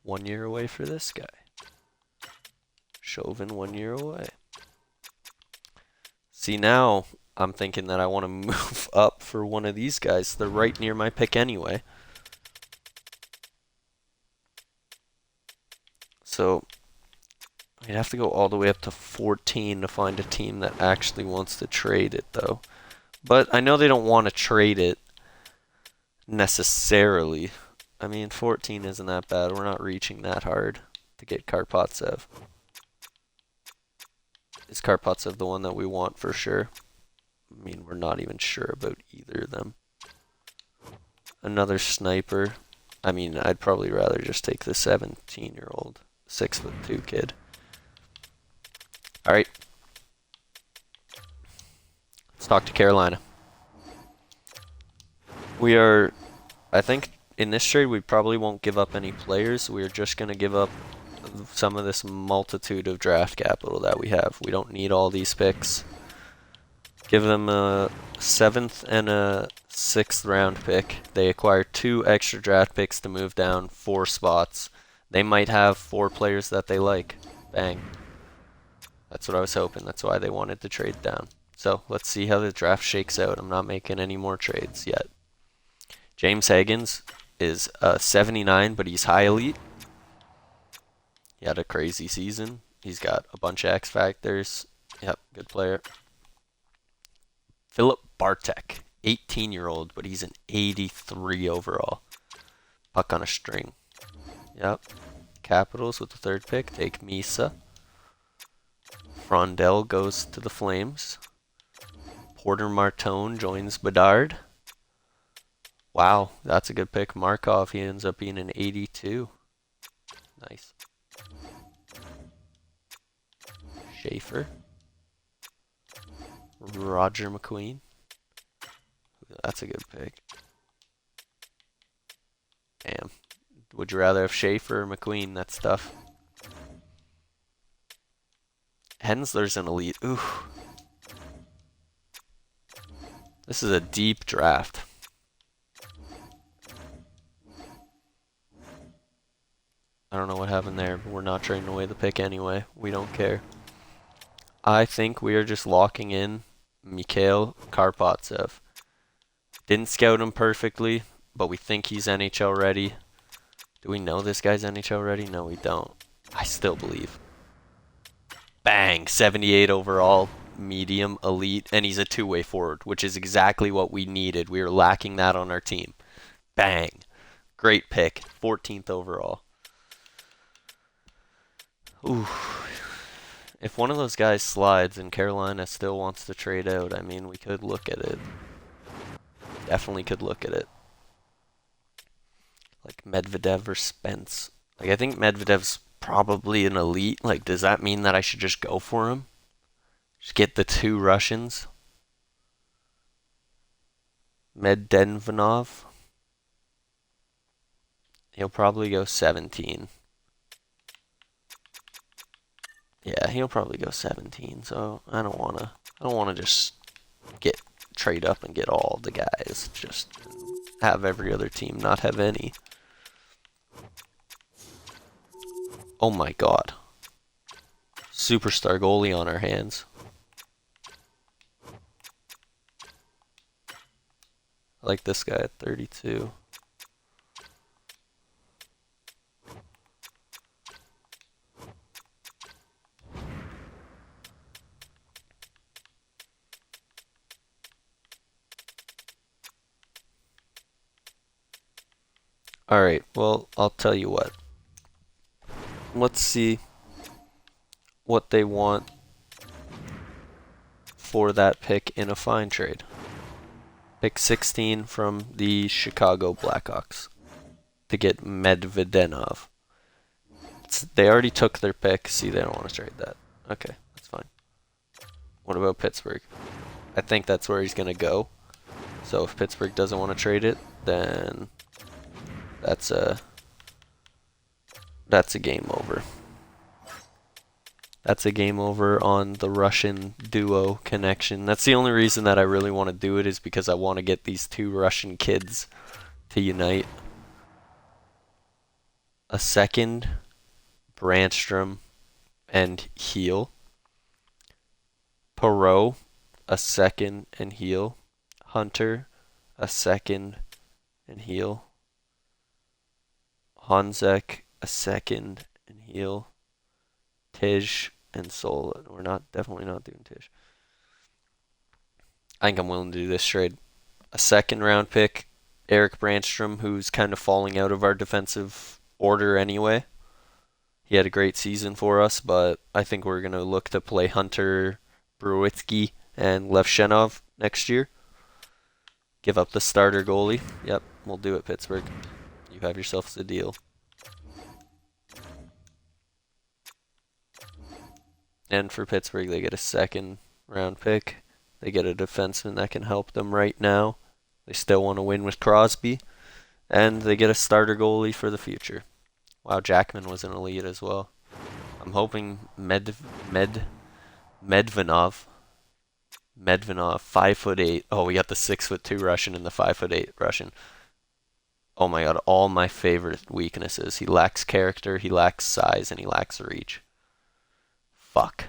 1 year away for this guy. Chauvin 1 year away. See, now I'm thinking that I want to move up for one of these guys. They're right near my pick anyway. So I'd have to go all the way up to 14 to find a team that actually wants to trade it, though. But I know they don't want to trade it necessarily. I mean, 14 isn't that bad. We're not reaching that hard to get Karpatsev. Is Karpatsev the one that we want for sure? I mean, we're not even sure about either of them. Another sniper. I mean, I'd probably rather just take the 17-year-old, 6'2" kid. All right, let's talk to Carolina. I think in this trade we probably won't give up any players. We're just going to give up some of this multitude of draft capital that we have. We don't need all these picks. Give them a 7th and a 6th round pick. They acquire 2 extra draft picks to move down 4 spots. They might have 4 players that they like. Bang. That's what I was hoping. That's why they wanted to trade down. So let's see how the draft shakes out. I'm not making any more trades yet. James Higgins is 79, but he's high elite. He had a crazy season. He's got a bunch of X factors. Yep, good player. Philip Bartek, 18-year-old, but he's an 83 overall. Puck on a string. Yep. Capitals with the 3rd pick take Misa. Frondell goes to the Flames. Porter Martone joins Bedard. Wow, that's a good pick. Markov, he ends up being an 82. Nice. Schaefer. Roger McQueen. That's a good pick. Damn. Would you rather have Schaefer or McQueen? That's tough. Hensler's an elite. Ooh. This is a deep draft. I don't know what happened there, but we're not trading away the pick anyway. We don't care. I think we are just locking in Mikhail Karpatsev. Didn't scout him perfectly, but we think he's NHL ready. Do we know this guy's NHL ready? No, we don't. I still believe. Bang! 78 overall, medium, elite, and he's a 2-way forward, which is exactly what we needed. We were lacking that on our team. Bang! Great pick. 14th overall. Ooh. If one of those guys slides and Carolina still wants to trade out, I mean, we could look at it. Definitely could look at it. Like Medvedev or Spence. Like, I think Medvedev's probably an elite. Like, does that mean that I should just go for him? Just get the 2 Russians? Medvedevov. He'll probably go 17. Yeah, he'll probably go 17. So I don't wanna just trade up and get all the guys. Just have every other team not have any. Oh my god. Superstar goalie on our hands. I like this guy at 32. Alright, well, I'll tell you what. Let's see what they want for that pick in a fine trade. Pick 16 from the Chicago Blackhawks to get Medvedenov. They already took their pick. See, they don't want to trade that. Okay, that's fine. What about Pittsburgh? I think that's where he's going to go. So if Pittsburgh doesn't want to trade it, then that's a game over. That's a game over on the Russian duo connection. That's the only reason that I really want to do it, is because I want to get these 2 Russian kids to unite. A 2nd, Brandstrom and Heel. Perot, a 2nd and Heel. Hunter, a 2nd and Heel. Honzek, a 2nd and Heel. Tish and Sola. We're definitely not doing Tish. I think I'm willing to do this trade. A 2nd round pick, Eric Brandstrom, who's kind of falling out of our defensive order anyway. He had a great season for us, but I think we're going to look to play Hunter, Bruitsky, and Levshenov next year. Give up the starter goalie. Yep, we'll do it, Pittsburgh. You have yourselves a deal. And for Pittsburgh, they get a second round pick. They get a defenseman that can help them right now. They still want to win with Crosby. And they get a starter goalie for the future. Wow, Jackman was an elite as well. I'm hoping Medvanov, 5'8". Oh, we got the 6'2" Russian and the 5'8" Russian. Oh my god, all my favorite weaknesses. He lacks character, he lacks size, and he lacks reach. Fuck.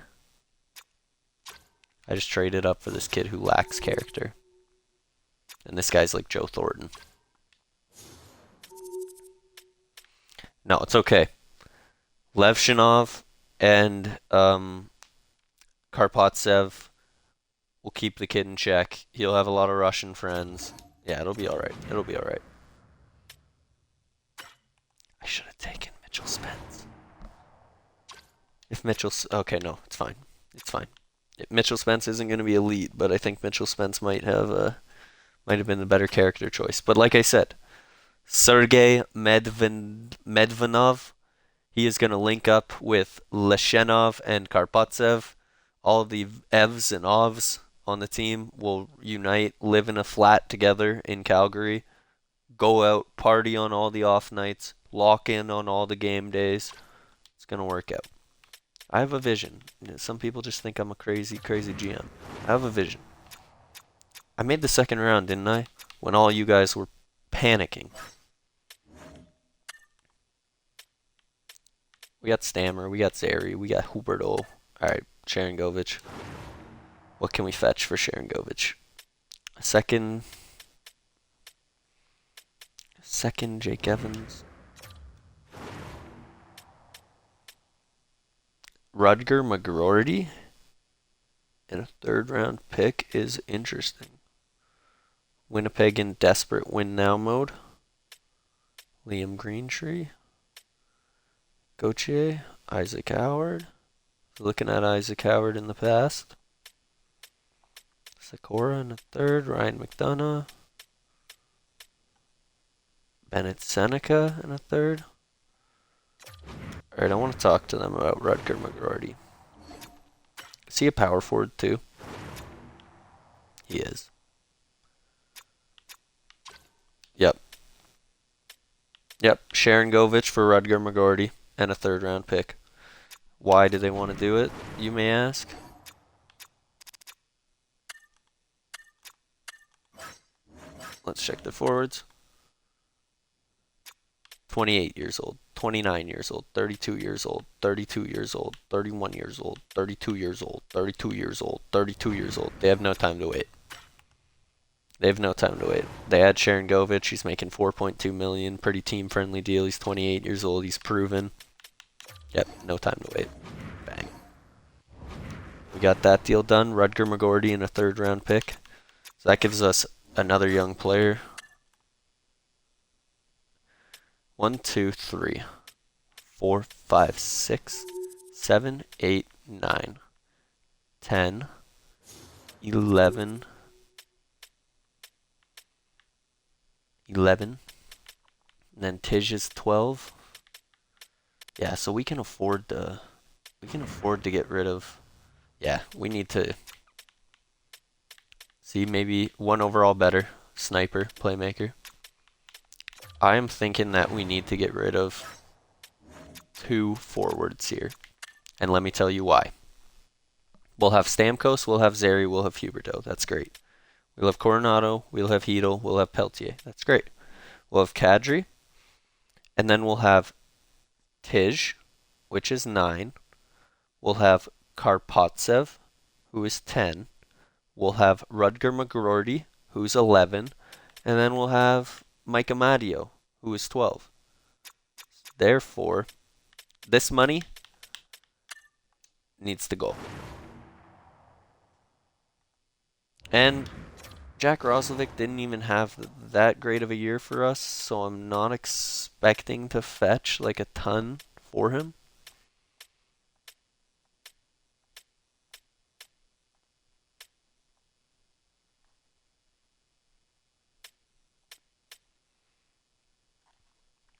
I just traded up for this kid who lacks character. And this guy's like Joe Thornton. No, it's okay. Levshinov and Karpatsev will keep the kid in check. He'll have a lot of Russian friends. Yeah, it'll be alright. It'll be alright. I should have taken Mitchell Spence. If Mitchell's... Okay, no, it's fine. It's fine. Mitchell Spence isn't going to be elite, but I think Mitchell Spence might have been the better character choice. But like I said, Sergei Medvanov, he is going to link up with Leshenov and Karpatsev. All of the Evs and Ovs on the team will unite, live in a flat together in Calgary, go out, party on all the off nights, lock in on all the game days. It's going to work out. I have a vision. Some people just think I'm a crazy, crazy GM. I have a vision. I made the second round, didn't I? When all you guys were panicking. We got Stammer, we got Zary, we got Huberto. Alright, Sharangovich. What can we fetch for Sharangovich? A second Jake Evans. Rudger McGroarty and a third round pick is interesting. Winnipeg in desperate win now mode. Liam Greentree. Gauthier. Isaac Howard. Looking at Isaac Howard in the past. Sikora in a third. Ryan McDonough. Bennett Seneca in a third. Alright, I want to talk to them about Rutger McGroarty. Is he a power forward too? He is. Yep. Sharangovich for Rutger McGroarty and a third round pick. Why do they want to do it, you may ask? Let's check the forwards. 28 years old, 29 years old, 32 years old, 32 years old, 31 years old, 32 years old, 32 years old, 32 years old. They have no time to wait. They have no time to wait. They had Sharangovich. He's making $4.2 million. Pretty team-friendly deal. He's 28 years old. He's proven. Yep, no time to wait. Bang. We got that deal done. Rutger McGroarty and a third-round pick. So that gives us another young player. 1, 2, 3, 4, 5, 6, 7, 8, 9, 10, 11, 11, and then Tij is 12. Yeah, so we can afford to get rid of. Yeah, we need to see maybe one overall better sniper playmaker. I am thinking that we need to get rid of 2 forwards here. And let me tell you why. We'll have Stamkos, we'll have Zary, we'll have Huberto. That's great. We'll have Coronado, we'll have Hedel, we'll have Peltier. That's great. We'll have Kadri. And then we'll have Tij, which is 9. We'll have Karpatsev, who is 10. We'll have Rutger McGroarty, who's 11. And then we'll have Mike Amadio, who is 12. Therefore, this money needs to go. And Jack Roslovic didn't even have that great of a year for us, so I'm not expecting to fetch like a ton for him.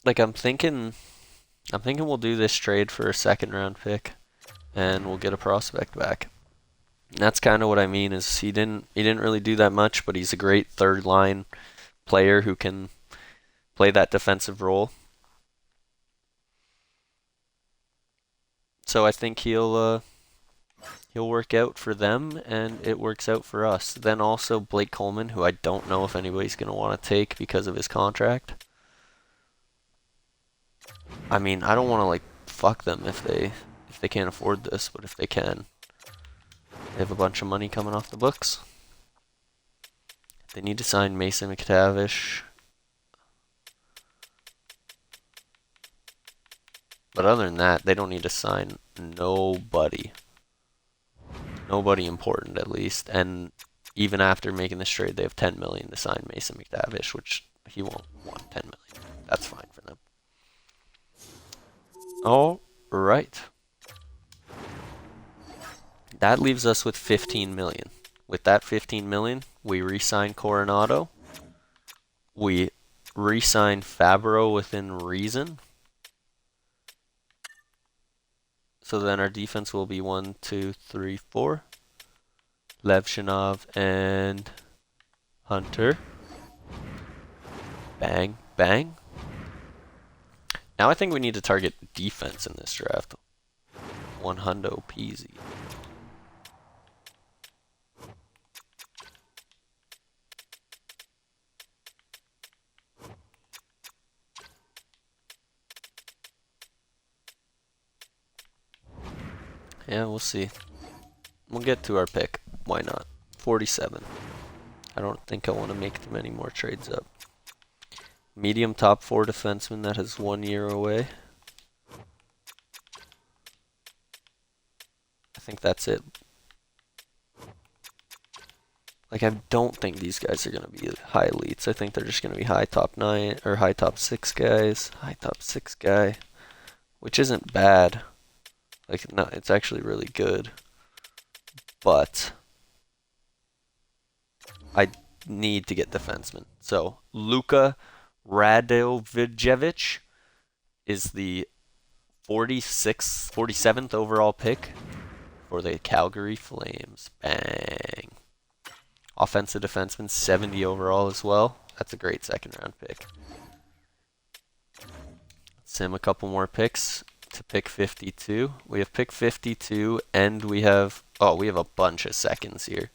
Like I'm thinking we'll do this trade for a second round pick. and we'll get a prospect back. And that's kind of what I mean is he didn't really do that much, but he's a great third line player who can play that defensive role. So I think he'll work out for them, and it works out for us. Then also Blake Coleman, who I don't know if anybody's going to want to take because of his contract. I mean, I don't want to like fuck them if they can't afford this, but if they can, they have a bunch of money coming off the books. They need to sign Mason McTavish. But other than that, they don't need to sign nobody. Nobody important, at least. And even after making this trade, they have 10 million to sign Mason McTavish, which he won't want 10 million. That's fine for them. All right. That leaves us with 15 million. With that 15 million, we re-sign Coronado. We re-sign Fabro within reason. So then our defense will be 1, 2, 3, 4. Levshinov and Hunter. Bang, bang. Now I think we need to target defense in this draft. 100 peasy. Yeah, we'll see. We'll get to our pick. Why not? 47. I don't think I want to make too many more trades up. Medium top 4 defenseman that has 1 year away. I think that's it. Like, I don't think these guys are going to be high elites. I think they're just going to be high top 9 or high top 6 guys. High top 6 guy, which isn't bad. Like, no, it's actually really good. But I need to get defensemen. So, Luka Radovijevic is the 47th overall pick for the Calgary Flames. Bang. Offensive defenseman, 70 overall as well. That's a great second round pick. Sim a couple more picks to pick 52. We have pick 52 and we have a bunch of seconds here.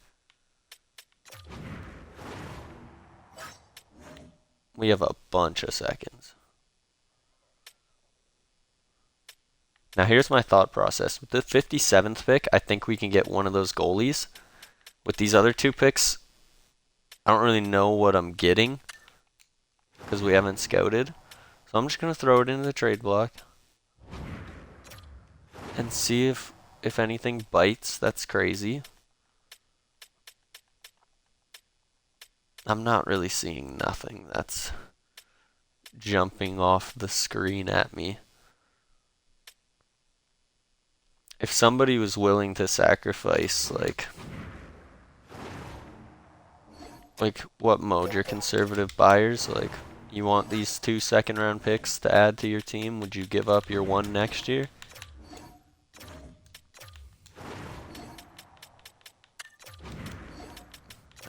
We have a bunch of seconds. Now here's my thought process. With the 57th pick, I think we can get one of those goalies. With these other 2 picks, I don't really know what I'm getting because we haven't scouted. So I'm just going to throw it into the trade block and see if anything bites. That's crazy. I'm not really seeing nothing that's jumping off the screen at me. If somebody was willing to sacrifice, like what mode? You're conservative buyers? Like, you want these 2 second round picks to add to your team? Would you give up your 1 next year?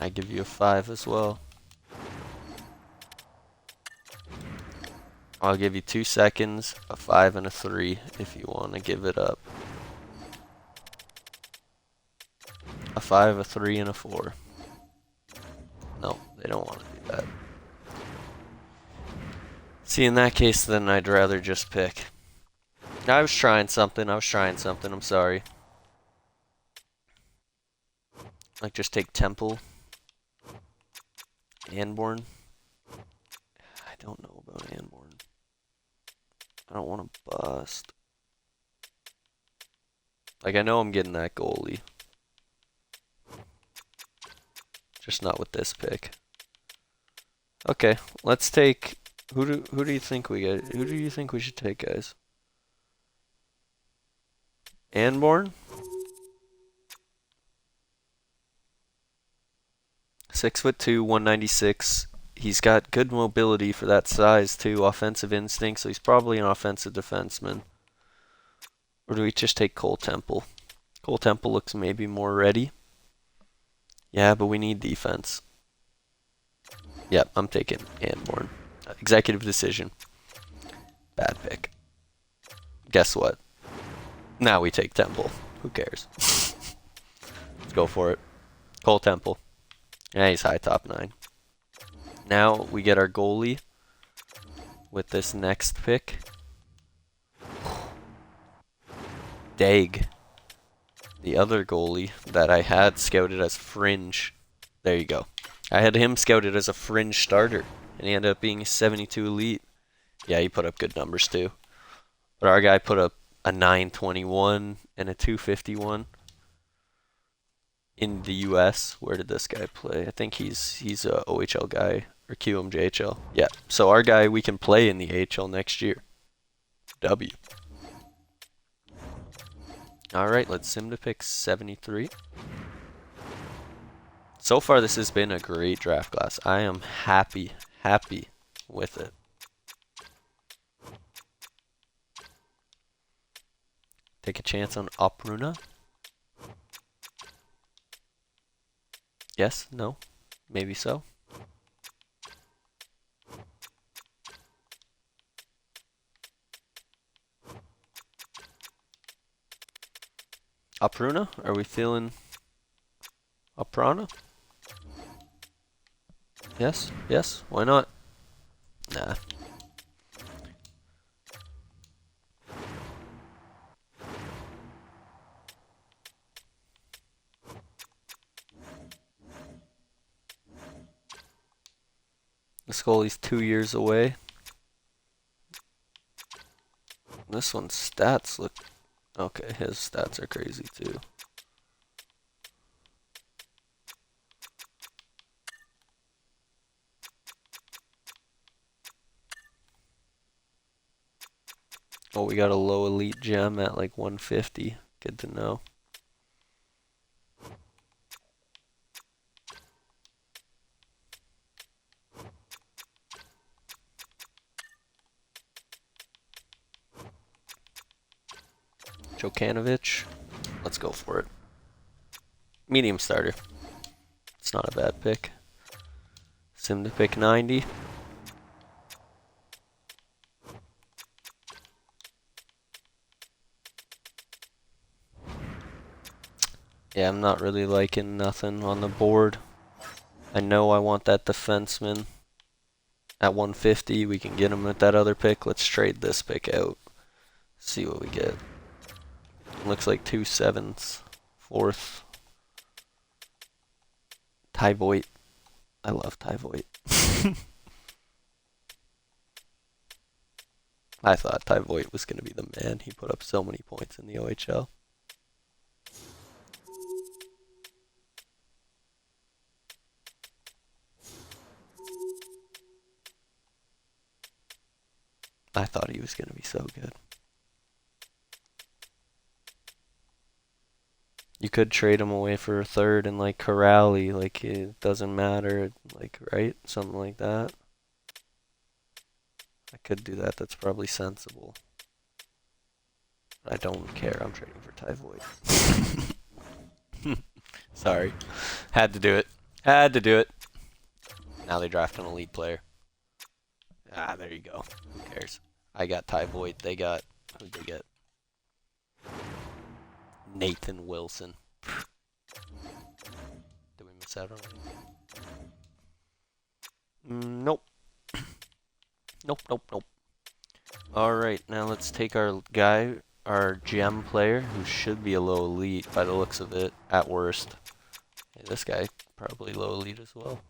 I give you a 5 as well. I'll give you 2 seconds, a 5 and a 3 if you want to give it up. A 5, a 3, and a 4. No, they don't want to do that. See, in that case, then I'd rather just pick. I was trying something. I'm sorry. Like, just take Temple. Anborn. I don't know about Anborn. I don't want to bust. Like, I know I'm getting that goalie. Just not with this pick. Okay, let's take. Who do you think we get? Who do you think we should take, guys? Anborn? 6'2", 196. He's got good mobility for that size too. Offensive instinct, so he's probably an offensive defenseman. Or do we just take Cole Temple? Cole Temple looks maybe more ready. Yeah, but we need defense. Yep, I'm taking Anborn. Executive decision. Bad pick. Guess what? Now we take Temple. Who cares? Let's go for it. Cole Temple. Yeah, he's high top 9. Now we get our goalie with this next pick. Dag. The other goalie that I had scouted as fringe. There you go. I had him scouted as a fringe starter, and he ended up being 72 elite. Yeah, he put up good numbers too. But our guy put up a 921 and a 251 in the US. Where did this guy play? I think he's a OHL guy or QMJHL. Yeah. So our guy, we can play in the AHL next year. W. All right, let's sim to pick 73. So far, this has been a great draft class. I am happy with it. Take a chance on Opruna. Yes, no, maybe so. Opruna? Are we feeling Oprana? Yes, yes, why not? Nah. This goalie's 2 years away. This one's stats look... Okay, his stats are crazy too. Oh, we got a low elite gem at like 150. Good to know. Jokanovic. Let's go for it. Medium starter. It's not a bad pick. Sim to pick 90. Yeah, I'm not really liking nothing on the board. I know I want that defenseman at 150. We can get him with that other pick. Let's trade this pick out. See what we get. Looks like 2 7s. 4th. Ty Voigt. I love Ty Voigt. I thought Ty Voigt was going to be the man. He put up so many points in the OHL. I thought he was going to be so good. You could trade him away for a 3rd and like Corrali, like it doesn't matter, like, right? Something like that. I could do that. That's probably sensible. I don't care. I'm trading for Ty Voigt. Sorry. Had to do it. Had to do it. Now they draft an elite player. Ah, there you go. Who cares? I got Ty Voigt. They got... Who'd they get? Nathan Wilson. Did we miss out on him? Nope. Nope. Alright, now let's take our guy, our gem player, who should be a low elite by the looks of it, at worst. Hey, this guy, probably low elite as well.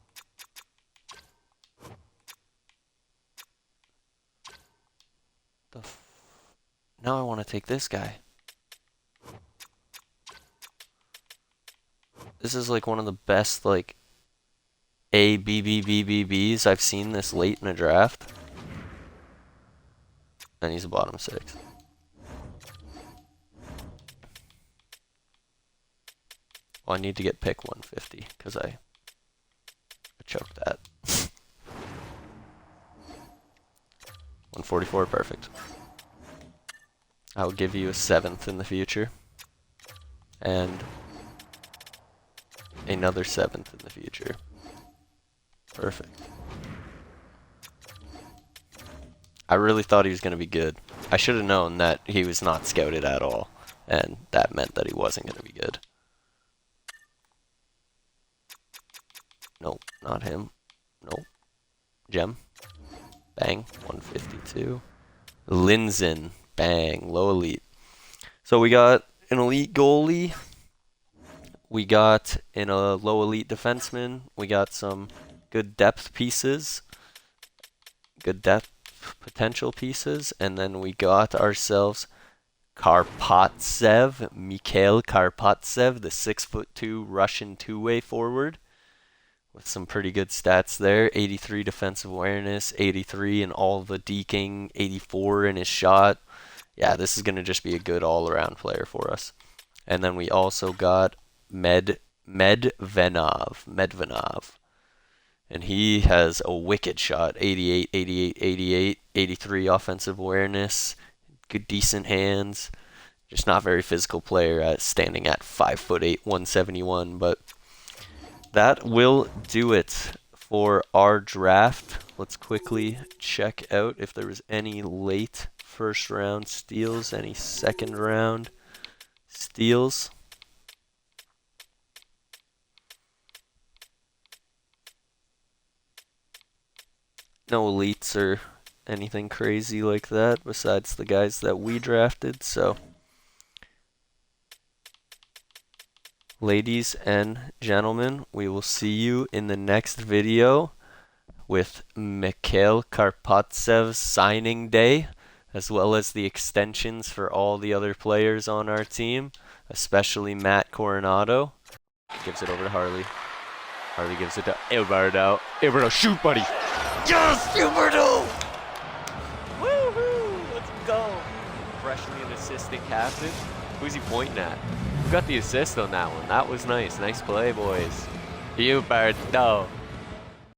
Now I want to take this guy. This is like one of the best, like, ABBBBBs I've seen this late in a draft. And he's a bottom 6. Well, I need to get pick 150 because I choked that. 144, perfect. I'll give you a 7th in the future. And another 7th in the future. Perfect. I really thought he was going to be good. I should have known that he was not scouted at all, and that meant that he wasn't going to be good. Nope, not him. Nope. Gem. Bang. 152. Linzen. Bang. Low elite. So we got an elite goalie. We got in a low elite defenseman. We got some good depth pieces. Good depth potential pieces. And then we got ourselves Karpatsev. Mikhail Karpatsev, the 6'2" Russian two-way forward. With some pretty good stats there. 83 defensive awareness, 83 in all the deking, 84 in his shot. Yeah, this is going to just be a good all-around player for us. And then we also got Medvenov. And he has a wicked shot. 88, 88, 88, 83 offensive awareness. Good, decent hands. Just not very physical player, standing at 5'8", 171. But that will do it for our draft. Let's quickly check out if there was any late first round steals, any second round steals. No elites or anything crazy like that besides the guys that we drafted. So, ladies and gentlemen, we will see you in the next video with Mikhail Karpatsev's signing day, as well as the extensions for all the other players on our team, especially Matt Coronado. Gives it over to Harley. Harley gives it to Alberto. Alberto, shoot, buddy! Yes, Alberto! Woohoo! Let's go! Freshly an assistant captain. Who's he pointing at? Who got the assist on that one? That was nice. Nice play, boys. Alberto.